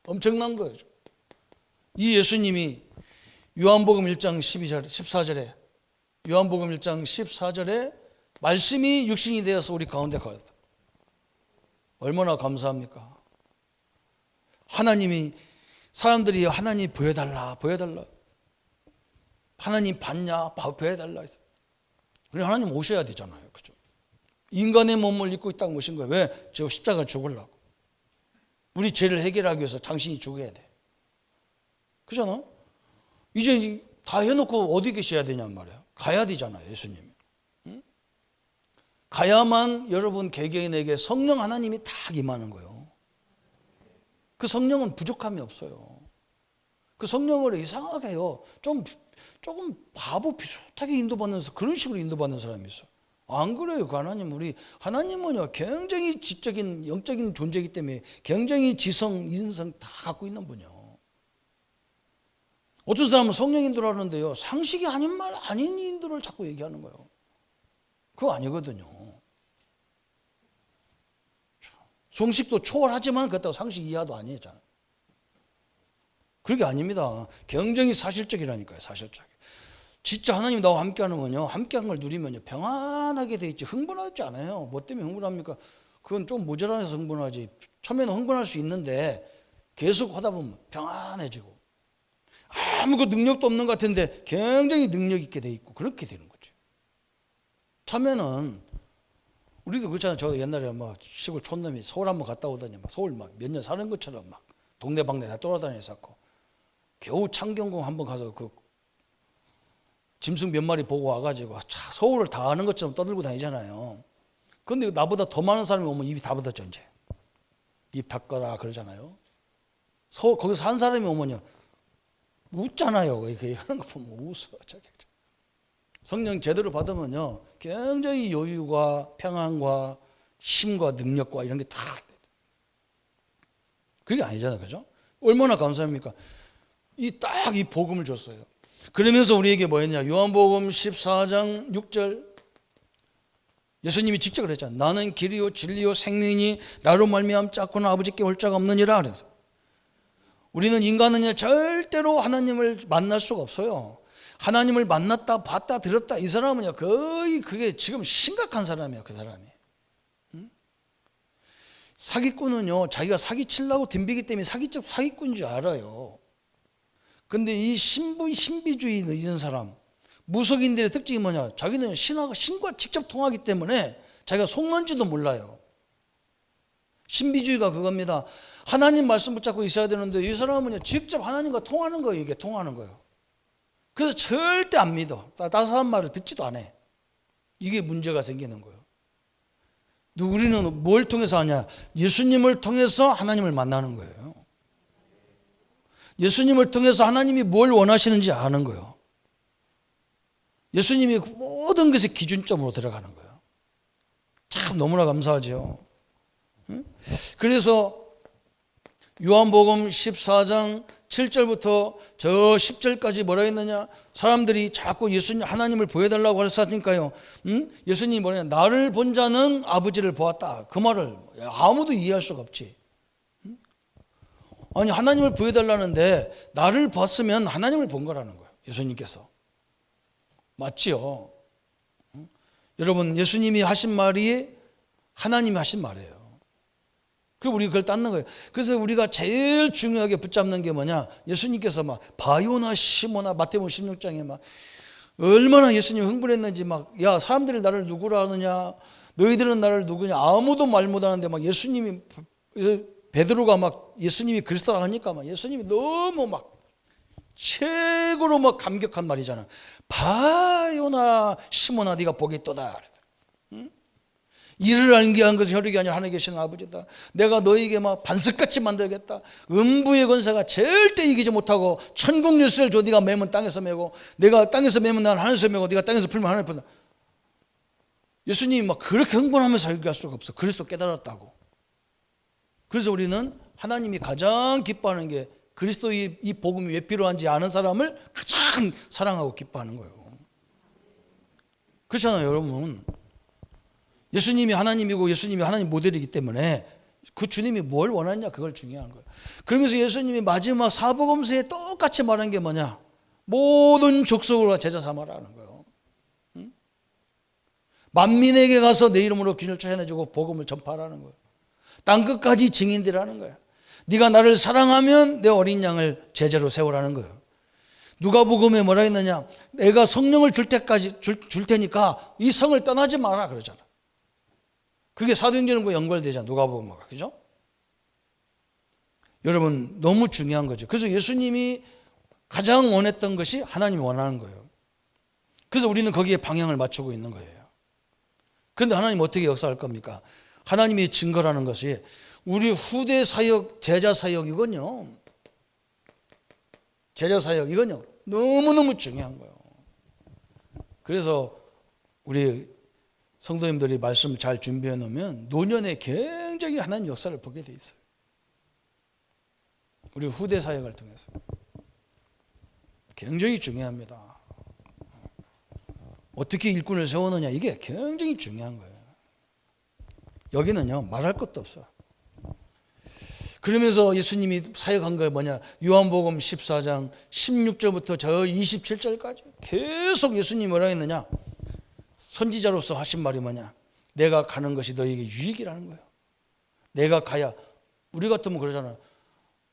엄청난 거예요. 이 예수님이 요한복음 1장 14절에 요한복음 1장 14절에 말씀이 육신이 되어서 우리 가운데 거했다. 얼마나 감사합니까? 하나님이 사람들이 하나님 보여달라 보여달라 하나님 봤냐 보여달라 했어요. 우리 하나님 오셔야 되잖아요. 그죠? 인간의 몸을 입고 이 땅에 오신 거예요. 왜? 저 십자가 죽으려고. 우리 죄를 해결하기 위해서 당신이 죽어야 돼. 그잖아? 이제 다 해놓고 어디 계셔야 되냔 말이야. 가야 되잖아요. 예수님. 응? 가야만 여러분 개개인에게 성령 하나님이 딱 임하는 거예요. 그 성령은 부족함이 없어요. 그 성령을 이상하게요. 조금 바보 비슷하게 인도받는 그런 식으로 인도받는 사람이 있어. 안 그래요. 그 하나님, 우리 하나님은요 굉장히 지적인 영적인 존재이기 때문에 굉장히 지성, 인성 다 갖고 있는 분이요. 어떤 사람은 성령 인도를 하는데요, 상식이 아닌 말 아닌 인도를 자꾸 얘기하는 거예요. 그거 아니거든요. 성식도 초월하지만 그렇다고 상식 이하도 아니잖아요. 그게 아닙니다. 굉장히 사실적이라니까요. 사실적. 진짜 하나님 나와 함께하는 건요, 함께한 걸 누리면요 평안하게 돼 있지 흥분하지 않아요. 뭐 때문에 흥분합니까? 그건 좀 모자라서 흥분하지. 처음에는 흥분할 수 있는데 계속 하다 보면 평안해지고 아무것도 능력도 없는 것 같은데 굉장히 능력 있게 돼 있고 그렇게 되는 거죠. 처음에는 우리도 그렇잖아요. 저 옛날에 막 시골 촌놈이 서울 한번 갔다 오더니 막 서울 막 몇 년 사는 것처럼 막 동네방네 다 돌아다녔었고 겨우 창경궁 한번 가서 그 짐승 몇 마리 보고 와가지고 서울을 다 아는 것처럼 떠들고 다니잖아요. 그런데 나보다 더 많은 사람이 오면 입이 다 붙었죠. 이제 입 닫거라 그러잖아요. 거기서 한 사람이 오면요 웃잖아요. 이렇게 하는 거 보면 웃어. 성령 제대로 받으면요 굉장히 여유가 평안과 힘과 능력과 이런 게 다 그게 아니잖아요. 그죠? 얼마나 감사합니까? 딱 이 복음을 줬어요. 그러면서 우리에게 뭐였냐? 요한복음 14장 6절 예수님이 직접 그랬잖아요. 나는 길이요 진리요 생명이니 나로 말미암아 자꾸는 아버지께 올 자가 없느니라 그래서 우리는 인간은 절대로 하나님을 만날 수가 없어요. 하나님을 만났다 봤다 들었다 이 사람은요 거의 그게 지금 심각한 사람이에요. 그 사람이. 사기꾼은요 자기가 사기치려고 덤비기 때문에 사기꾼인 줄 알아요. 근데 이 신비주의 있는 사람 무속인들의 특징이 뭐냐? 자기는 신과 직접 통하기 때문에 자기가 속는지도 몰라요. 신비주의가 그겁니다. 하나님 말씀 붙잡고 있어야 되는데 이 사람은 직접 하나님과 통하는 거예요. 이게 통하는 거예요. 그래서 절대 안 믿어. 따스한 말을 듣지도 않아. 이게 문제가 생기는 거예요. 우리는 뭘 통해서 하냐? 예수님을 통해서 하나님을 만나는 거예요. 예수님을 통해서 하나님이 뭘 원하시는지 아는 거예요. 예수님이 모든 것의 기준점으로 들어가는 거예요. 참 너무나 감사하죠. 그래서 요한복음 14장 7절부터 저 10절까지 뭐라 했느냐? 사람들이 자꾸 예수님 하나님을 보여달라고 하셨으니까요. 예수님이 뭐냐? 나를 본 자는 아버지를 보았다. 그 말을 아무도 이해할 수가 없지. 아니 하나님을 보여달라는데 나를 봤으면 하나님을 본 거라는 거예요. 예수님께서. 맞지요? 여러분 예수님이 하신 말이 하나님이 하신 말이에요. 그리고 우리 그걸 닦는 거예요. 그래서 우리가 제일 중요하게 붙잡는 게 뭐냐? 예수님께서 막 바요나 시모나 마태복음 16장에 막 얼마나 예수님이 흥분했는지 막 야 사람들이 나를 누구라 하느냐? 너희들은 나를 누구냐? 아무도 말 못하는데 막 예수님이 베드로가 막 예수님이 그리스도라 하니까 막 예수님이 너무 막 최고로 막 감격한 말이잖아. 바요나 시모나 네가 복이 있도다. 이를 알게 한 것은 혈육이 아니라 하늘에 계시는 아버지다. 내가 너에게 막 반석같이 만들겠다. 음부의 권세가 절대 이기지 못하고 천국 열쇠를 줘. 네가 매면 땅에서 매고 내가 땅에서 매면 난 하늘에서 매고 네가 땅에서 풀면 하늘에 풀다. 예수님이 막 그렇게 흥분하면서 얘기할 수가 없어. 그리스도 깨달았다고. 그래서 우리는 하나님이 가장 기뻐하는 게 그리스도의 이 복음이 왜 필요한지 아는 사람을 가장 사랑하고 기뻐하는 거예요. 그렇잖아요 여러분. 예수님이 하나님이고 예수님이 하나님 모델이기 때문에 그 주님이 뭘 원하느냐 그걸 중요한 거예요. 그러면서 예수님이 마지막 사복음서에 똑같이 말한 게 뭐냐? 모든 족속으로 제자 삼아라는 거예요. 만민에게 가서 내 이름으로 균을 쫓아내주고 복음을 전파하라는 거예요. 땅끝까지 증인되라는 거예요. 네가 나를 사랑하면 내 어린 양을 제자로 세우라는 거예요. 누가복음에 뭐라 했느냐? 내가 성령을 줄 때까지 줄 테니까 이 성을 떠나지 마라 그러잖아. 그게 사도행전과 연결되잖아. 누가복음과. 그죠? 여러분 너무 중요한 거죠. 그래서 예수님이 가장 원했던 것이 하나님이 원하는 거예요. 그래서 우리는 거기에 방향을 맞추고 있는 거예요. 그런데 하나님 어떻게 역사할 겁니까? 하나님이 증거라는 것이 우리 후대 사역, 제자 사역 이건요. 제자 사역 이건요. 너무너무 중요한 거예요. 그래서 우리 성도님들이 말씀을 잘 준비해 놓으면 노년에 굉장히 하나님 역사를 보게 돼 있어요. 우리 후대 사역을 통해서. 굉장히 중요합니다. 어떻게 일꾼을 세우느냐 이게 굉장히 중요한 거예요. 여기는요 말할 것도 없어. 그러면서 예수님이 사역한 게 뭐냐? 요한복음 14장 16절부터 저 27절까지 계속 예수님이 뭐라 했느냐? 선지자로서 하신 말이 뭐냐? 내가 가는 것이 너에게 유익이라는 거예요. 내가 가야 우리 같으면 그러잖아요.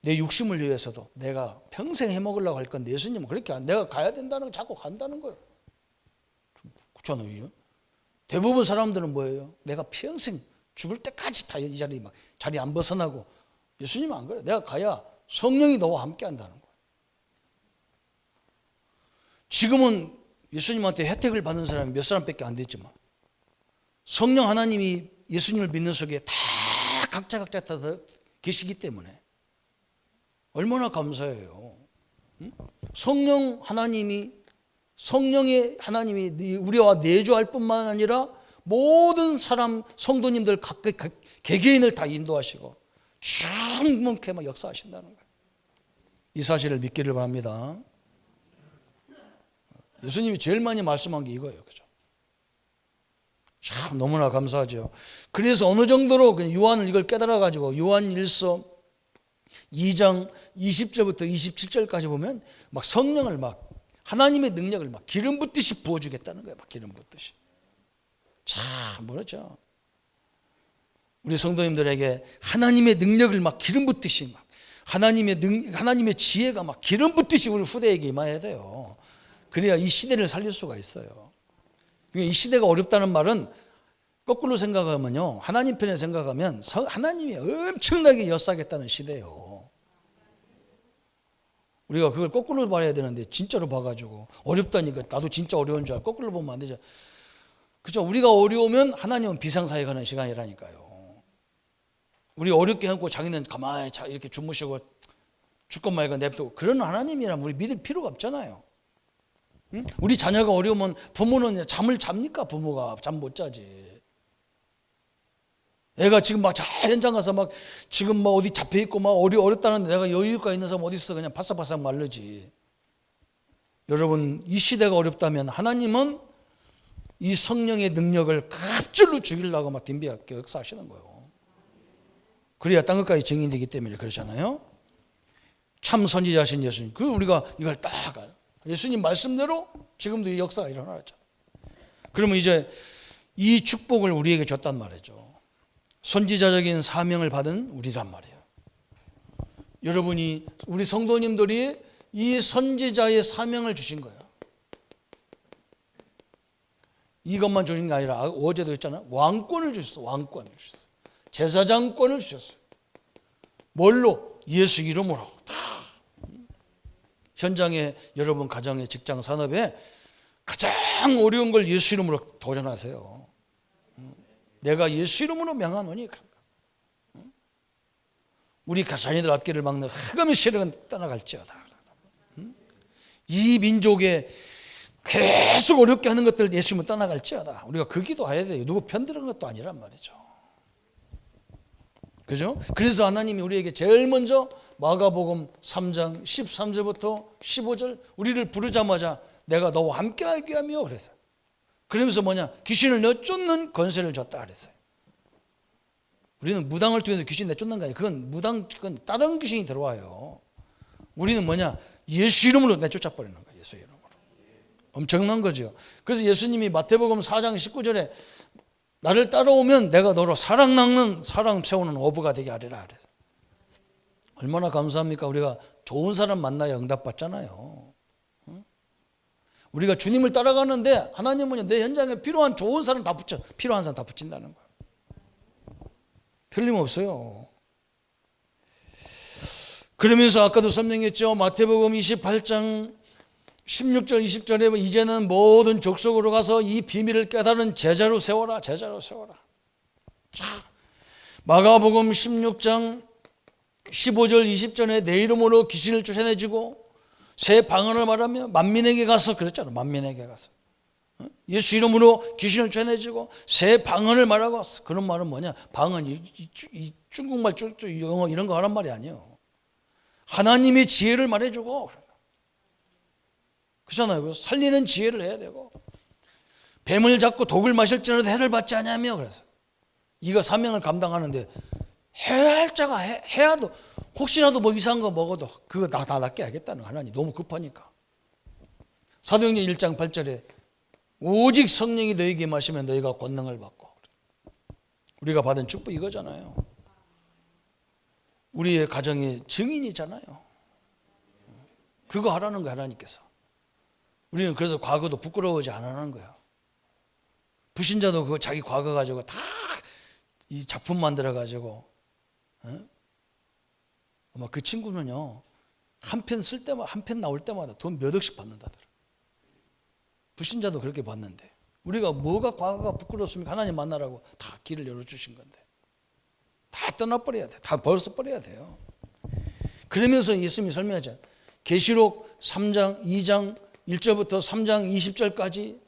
내 육심을 위해서도 내가 평생 해먹으려고 할 건데 예수님은 그렇게 안 내가 가야 된다는 거 자꾸 간다는 거예요. 그렇잖아요. 대부분 사람들은 뭐예요? 내가 평생 죽을 때까지 다 이 자리 막 자리 안 벗어나고 예수님은 안 그래. 내가 가야 성령이 너와 함께 한다는 거예요. 지금은 예수님한테 혜택을 받는 사람이 몇 사람밖에 안 됐지만 성령 하나님이 예수님을 믿는 속에 다 각자 다 계시기 때문에 얼마나 감사해요. 성령 하나님이 성령의 하나님이 우리와 내주할 뿐만 아니라 모든 사람 성도님들 각각 개개인을 다 인도하시고 충분케 막 역사하신다는 거예요. 이 사실을 믿기를 바랍니다. 예수님이 제일 많이 말씀한 게 이거예요. 그죠? 참 너무나 감사하죠. 그래서 어느 정도로 요한을 이걸 깨달아가지고 요한일서 2장 20절부터 27절까지 보면 막 성령을 막 하나님의 능력을 막 기름 붓듯이 부어주겠다는 거예요. 막 기름 붓듯이. 참 그렇죠. 우리 성도님들에게 하나님의 능력을 막 기름 붓듯이 막 하나님의 지혜가 막 기름 붓듯이 우리 후대에게 임해야 돼요. 그래야 이 시대를 살릴 수가 있어요. 이 시대가 어렵다는 말은 거꾸로 생각하면요, 하나님 편에 생각하면 하나님이 엄청나게 역사하겠다는 시대예요. 우리가 그걸 거꾸로 봐야 되는데 진짜로 봐가지고 어렵다니까 나도 진짜 어려운 줄 알고 거꾸로 보면 안 되죠. 그죠? 우리가 어려우면 하나님은 비상사에 가는 시간이라니까요. 우리 어렵게 하고 자기는 가만히 이렇게 주무시고 죽건 말건 냅두고 그런 하나님이라면 우리 믿을 필요가 없잖아요. 응? 우리 자녀가 어려우면 부모는 잠을 잡니까? 부모가 잠 못 자지. 애가 지금 막 현장 가서 막 지금 막 어디 잡혀 있고 막 어렵다는데 내가 여유가 있는 사람 어디 있어? 그냥 바싹바싹 말르지. 여러분, 이 시대가 어렵다면 하나님은 이 성령의 능력을 갑절로 죽이려고 막 딘비하게 역사하시는 거예요. 그래야 땅 끝까지 증인되기 때문에 그러잖아요. 참 선지자신 예수님. 그 우리가 이걸 딱 예수님 말씀대로 지금도 이 역사가 일어나죠. 그러면 이제 이 축복을 우리에게 줬단 말이죠. 선지자적인 사명을 받은 우리란 말이에요. 여러분이 우리 성도님들이 이 선지자의 사명을 주신 거예요. 이것만 주신 게 아니라 어제도 했잖아요. 왕권을 주셨어요. 왕권을 주셨어요. 제사장권을 주셨어요. 뭘로? 예수 이름으로. 다 현장에 여러분 가정에 직장 산업에 가장 어려운 걸 예수 이름으로 도전하세요. 내가 예수 이름으로 명하노니 우리 자녀들 앞길을 막는 흑암의 세력은 떠나갈지어다. 이 민족에 계속 어렵게 하는 것들 예수 이름으로 떠나갈지어다. 우리가 그 기도해야 돼요. 누구 편드는 것도 아니란 말이죠. 그죠? 그래서 하나님이 우리에게 제일 먼저 마가복음 3장 13절부터 15절 우리를 부르자마자 내가 너와 함께하게 하며 그래서 그러면서 뭐냐? 귀신을 내쫓는 권세를 줬다 그랬어요. 우리는 무당을 통해서 귀신 내쫓는 거 아니에요. 그건 다른 귀신이 들어와요. 우리는 뭐냐? 예수 이름으로 내쫓아 버리는 거예요. 예수 이름으로. 엄청난 거죠. 그래서 예수님이 마태복음 4장 19절에 나를 따라오면 내가 너로 사랑 세우는 어부가 되게 하리라 그래서. 얼마나 감사합니까? 우리가 좋은 사람 만나야 응답받잖아요. 우리가 주님을 따라가는데 하나님은 내 현장에 필요한 좋은 사람 다 붙여 필요한 사람 다 붙인다는 거예요. 틀림없어요. 그러면서 아까도 설명했죠. 마태복음 28장 16절 20절에 이제는 모든 족속으로 가서 이 비밀을 깨달은 제자로 세워라. 제자로 세워라. 자, 마가복음 16장 15절 20절에 내 이름으로 귀신을 쫓아내주고 새 방언을 말하며 만민에게 가서 그랬잖아. 만민에게 가서 예수 이름으로 귀신을 쫓아내주고 새 방언을 말하고 왔어. 그런 말은 뭐냐? 방언 이 중국말 영어 이런 거 하란 말이 아니에요. 하나님의 지혜를 말해주고 그렇잖아요. 살리는 지혜를 해야 되고 뱀을 잡고 독을 마실지라도 해를 받지 않냐며 그래서 이거 사명을 감당하는데 해야 할 자가 해야도 혹시라도 뭐 이상한 거 먹어도 그거 다 낫게 하겠다는 하나님 너무 급하니까. 사도행전 1장 8절에 오직 성령이 너에게 임하시면 너희가 권능을 받고 우리가 받은 축복 이거잖아요. 우리의 가정의 증인이잖아요. 그거 하라는 거야 하나님께서. 우리는 그래서 과거도 부끄러워하지 안 하는 거예요. 불신자도 그거 자기 과거 가지고 다 이 작품 만들어 가지고 아마 그 친구는요 한 편 쓸 때마다 한 편 나올 때마다 돈 몇 억씩 받는다더라. 불신자도 그렇게 받는데 우리가 뭐가 과거가 부끄럽습니까? 하나님 만나라고 다 길을 열어주신 건데 다 떠나버려야 돼. 다 벌써버려야 돼요. 그러면서 예수님이 설명하잖아요. 계시록 3장 2장 1절부터 3장 20절까지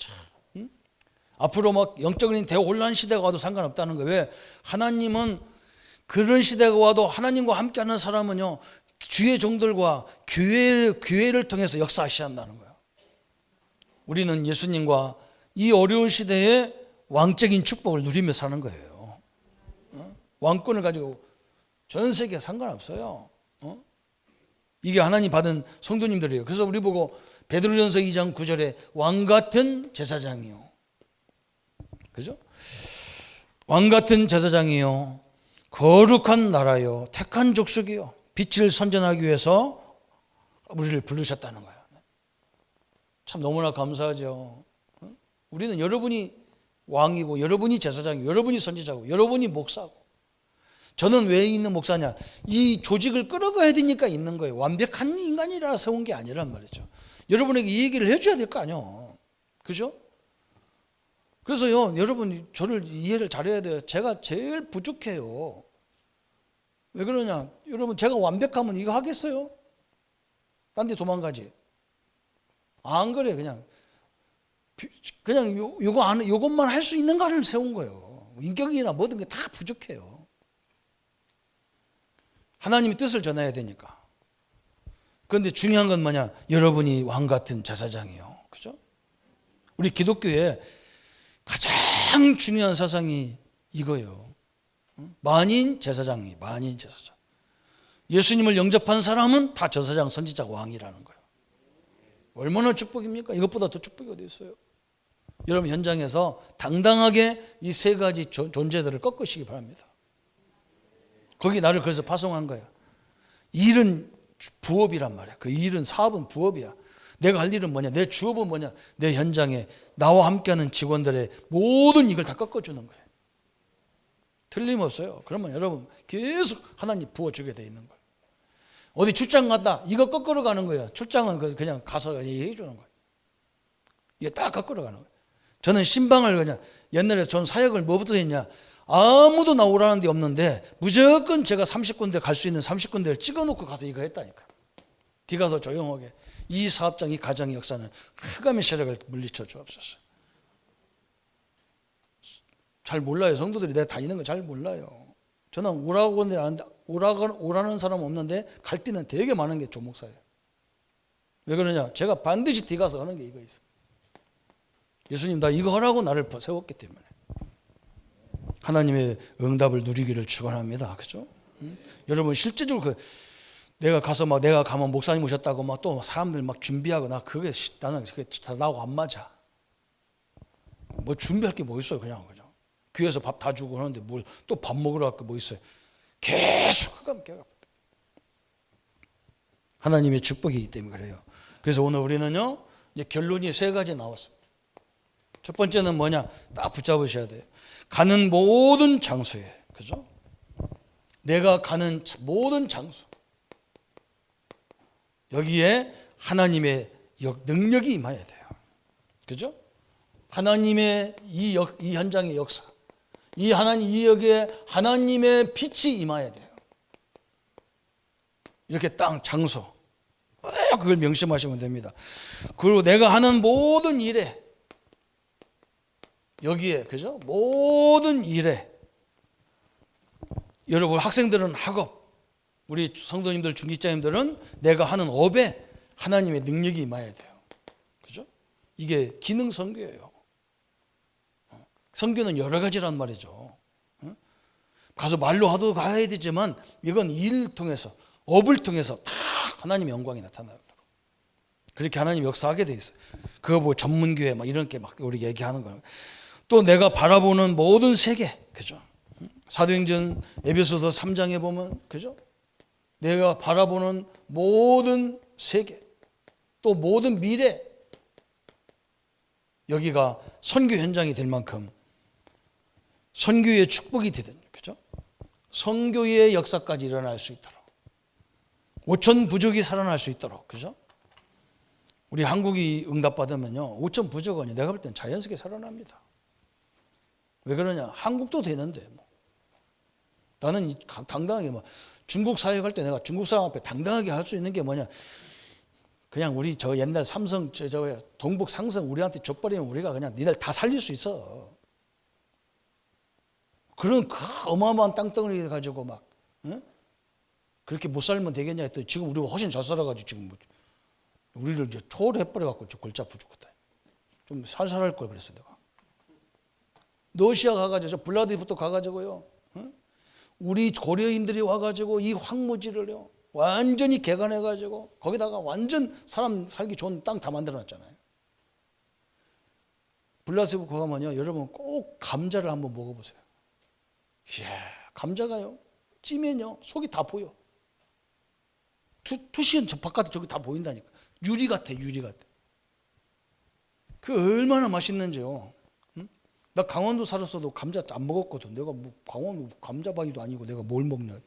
앞으로 막 영적인 대혼란 시대가 와도 상관없다는 거예요. 왜? 하나님은 그런 시대가 와도 하나님과 함께하는 사람은요 주의 종들과 교회를 통해서 역사하셔야 한다는 거예요. 우리는 예수님과 이 어려운 시대에 왕적인 축복을 누리며 사는 거예요. 왕권을 가지고 전 세계 상관없어요. 이게 하나님 받은 성도님들이에요. 그래서 우리 보고 베드로전서 2장 9절에 왕 같은 제사장이요. 그죠? 왕 같은 제사장이요. 거룩한 나라요. 택한 족속이요. 빛을 선전하기 위해서 우리를 부르셨다는 거예요. 참 너무나 감사하죠. 우리는 여러분이 왕이고 여러분이 제사장이고 여러분이 선지자고 여러분이 목사고 저는 왜 있는 목사냐? 이 조직을 끌어가야 되니까 있는 거예요. 완벽한 인간이라 세운 게 아니란 말이죠. 여러분에게 이 얘기를 해줘야 될 거 아니에요. 그죠? 그래서요, 여러분 저를 이해를 잘해야 돼요. 제가 제일 부족해요. 왜 그러냐? 여러분 제가 완벽하면 이거 하겠어요? 딴 데 도망가지. 안 그래. 그냥 요것만 할 수 있는 거를 세운 거예요. 인격이나 모든 게 다 부족해요. 하나님의 뜻을 전해야 되니까. 그런데 중요한 건 뭐냐? 여러분이 왕 같은 제사장이요. 그죠? 우리 기독교에 가장 중요한 사상이 이거예요. 만인 제사장. 예수님을 영접한 사람은 다 제사장, 선지자, 왕이라는 거예요. 얼마나 축복입니까? 이것보다 더 축복이 어디 있어요? 여러분 현장에서 당당하게 이 세 가지 존재들을 꺾으시기 바랍니다. 거기 나를 그래서 파송한 거야. 일은 부업이란 말이야. 그 일은 사업은 부업이야. 내가 할 일은 뭐냐? 내 주업은 뭐냐? 내 현장에 나와 함께하는 직원들의 모든 이걸 다 꺾어주는 거예요. 틀림없어요. 그러면 여러분 계속 하나님 부어주게 돼 있는 거예요. 어디 출장 갔다 이거 꺾으러 가는 거예요. 출장은 그냥 가서 얘기해 주는 거예요. 이게 딱 꺾으러 가는 거예요. 저는 신방을 그냥 옛날에 전 사역을 뭐부터 했냐? 아무도 나오라는 데 없는데 무조건 제가 30군데 갈 수 있는 30군데를 찍어놓고 가서 이거 했다니까. 뒤 가서 조용하게 이 사업장, 이 가정의 역사는 흑암의 세력을 물리쳐 주옵소서. 잘 몰라요. 성도들이 내가 다니는 거 잘 몰라요. 저는 오라고 하는데 안 오라는 사람 없는데 갈 때는 되게 많은 게 조목사예요. 왜 그러냐? 제가 반드시 뒤 가서 하는 게 이거 있어. 예수님 나 이거 하라고 나를 세웠기 때문에. 하나님의 응답을 누리기를 축원합니다. 그죠? 여러분 실제적으로 내가 가면 목사님 오셨다고 막 또 사람들 막 준비하고 나는 그게 나하고 안 맞아. 뭐 준비할 게 뭐 있어요? 그냥 교회에서 밥 다 주고 하는데 뭘 또 밥 먹으러 갈 게 뭐 있어요? 계속 하나님의 축복이기 때문에 그래요. 그래서 오늘 우리는요 이제 결론이 세 가지 나왔어요. 첫 번째는 뭐냐? 딱 붙잡으셔야 돼요. 가는 모든 장소에, 그죠? 내가 가는 모든 장소 여기에 하나님의 능력이 임해야 돼요. 그죠? 하나님의 이 현장의 역사, 이 여기에 하나님의 빛이 임해야 돼요. 이렇게 딱 장소, 그걸 명심하시면 됩니다. 그리고 내가 하는 모든 일에 여기에, 그죠? 모든 일에 여러분 학생들은 학업, 우리 성도님들, 중직자님들은 내가 하는 업에 하나님의 능력이 임해야 돼요. 그죠? 이게 기능 선교예요. 선교는 여러 가지란 말이죠. 가서 말로 하도 가야 되지만 이건 일을 통해서, 업을 통해서 다 하나님의 영광이 나타나요. 그렇게 하나님 역사하게 돼 있어요. 그거 뭐 전문교회 막 이런 게 막 우리 얘기하는 거예요. 또 내가 바라보는 모든 세계, 그죠? 사도행전 에베소서 3장에 보면, 그죠? 내가 바라보는 모든 세계, 또 모든 미래, 여기가 선교 현장이 될 만큼 선교의 축복이 되든, 그죠? 선교의 역사까지 일어날 수 있도록, 5천 부족이 살아날 수 있도록, 그죠? 우리 한국이 응답받으면요 5천 부족원이 내가 볼 땐 자연스럽게 살아납니다. 왜 그러냐? 한국도 되는데 뭐. 나는 당당하게 중국 사역할 때 내가 중국 사람 앞에 당당하게 할 수 있는 게 뭐냐? 그냥 우리 저 옛날 삼성 저 동북 상성 우리한테 줘버리면 우리가 그냥 니들 다 살릴 수 있어. 그런 어마어마한 땅덩어리 가지고 막 그렇게 못 살면 되겠냐 했더니 지금 우리가 훨씬 잘 살아가지고 지금 우리를 이제 초월해버려갖고 골치 아프 죽겠다. 좀 살살할 걸 그랬어 내가. 러시아 가가지고 저 블라디부터 가가지고요. 우리 고려인들이 와가지고 이 황무지를요 완전히 개간해가지고 거기다가 완전 사람 살기 좋은 땅 다 만들어놨잖아요. 블라디부터 가면요 여러분 꼭 감자를 한번 먹어보세요. 이야 감자가요 찌면요 속이 다 보여. 투시는 저 바깥에 저기 다 보인다니까. 유리 같아. 그 얼마나 맛있는지요. 나 강원도 살았어도 감자 안 먹었거든. 내가 뭐 강원도 감자바위도 아니고 내가 뭘 먹냐.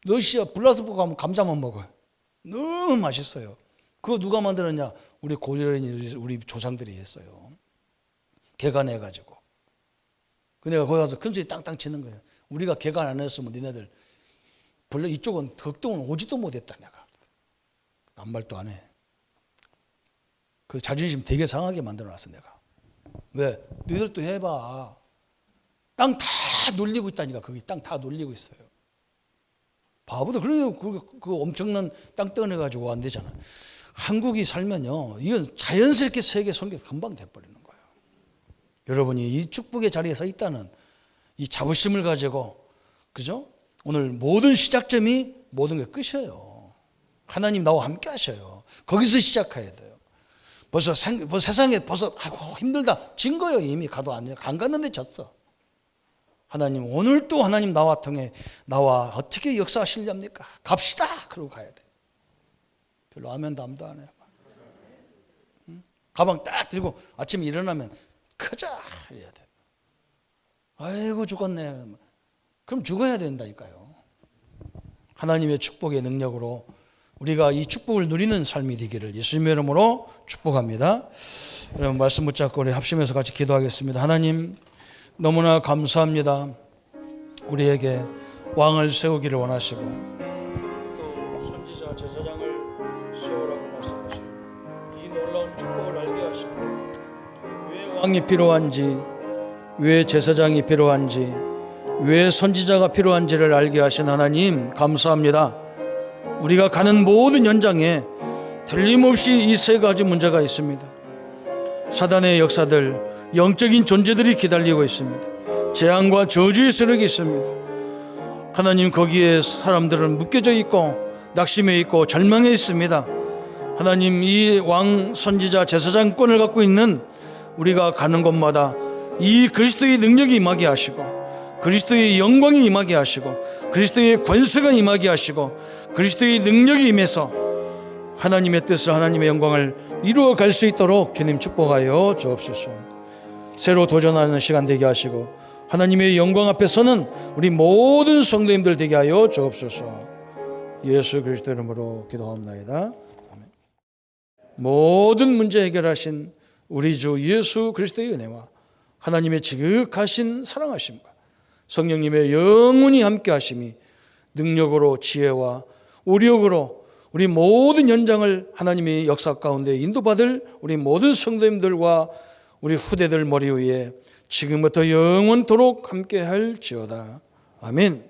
러시아 블라스포크 가면 감자만 먹어요. 너무 맛있어요. 그거 누가 만들었냐? 우리 고려인이 우리 조상들이 했어요. 개간해가지고. 그 내가 거기 가서 큰 소리 땅땅 치는 거예요. 우리가 개간 안 했으면 니네들 원래 이쪽은 덕동은 오지도 못했다 내가. 아무 말도 안 해. 그 자존심 되게 상하게 만들어놨어 내가. 왜? 너희들도 해봐. 땅 다 놀리고 있다니까. 거기 땅 다 놀리고 있어요. 바보들. 그래요. 그 엄청난 땅 떼어내가지고 안 되잖아. 한국이 살면요, 이건 자연스럽게 세계 선교 금방 돼버리는 거예요. 여러분이 이 축복의 자리에 서 있다는 이 자부심을 가지고, 그죠? 오늘 모든 시작점이 모든 게 끝이에요. 하나님 나와 함께 하셔요. 거기서 시작해야 돼요. 벌써 세상에 벌써 아이고 힘들다 진 거예요. 이미 가도 안 갔는데 졌어. 하나님 오늘 또 하나님 나와 통해 나와 어떻게 역사하시렵니까? 갑시다. 그러고 가야 돼. 별로 아멘도 안 해요. 응? 가방 딱 들고 아침에 일어나면 가자 이래야 돼. 아이고 죽었네. 그럼 죽어야 된다니까요. 하나님의 축복의 능력으로 우리가 이 축복을 누리는 삶이 되기를 예수님의 이름으로 축복합니다. 여러분 말씀 붙잡고 우리 합심해서 같이 기도하겠습니다. 하나님 너무나 감사합니다. 우리에게 왕을 세우기를 원하시고 또 선지자 제사장을 세우라고 말씀하시고 이 놀라운 축복을 알게 하시고 왜 왕이 필요한지 왜 제사장이 필요한지 왜 선지자가 필요한지를 알게 하신 하나님 감사합니다. 우리가 가는 모든 현장에 틀림없이 이 세 가지 문제가 있습니다. 사단의 역사들 영적인 존재들이 기다리고 있습니다. 재앙과 저주의 세력이 있습니다. 하나님 거기에 사람들은 묶여져 있고 낙심해 있고 절망해 있습니다. 하나님 이 왕 선지자 제사장권을 갖고 있는 우리가 가는 곳마다 이 그리스도의 능력이 임하게 하시고 그리스도의 영광이 임하게 하시고 그리스도의 권세가 임하게 하시고 그리스도의 능력이 임해서 하나님의 뜻을 하나님의 영광을 이루어 갈 수 있도록 주님 축복하여 주옵소서. 새로 도전하는 시간 되게 하시고 하나님의 영광 앞에 서는 우리 모든 성도님들 되게 하여 주옵소서. 예수 그리스도 이름으로 기도합니다. 아멘. 모든 문제 해결하신 우리 주 예수 그리스도의 은혜와 하나님의 지극하신 사랑하심과 성령님의 영원히 함께 하심이 능력으로 지혜와 우력으로 우리 모든 현장을 하나님의 역사 가운데 인도받을 우리 모든 성도님들과 우리 후대들 머리 위에 지금부터 영원토록 함께 할지어다. 아멘.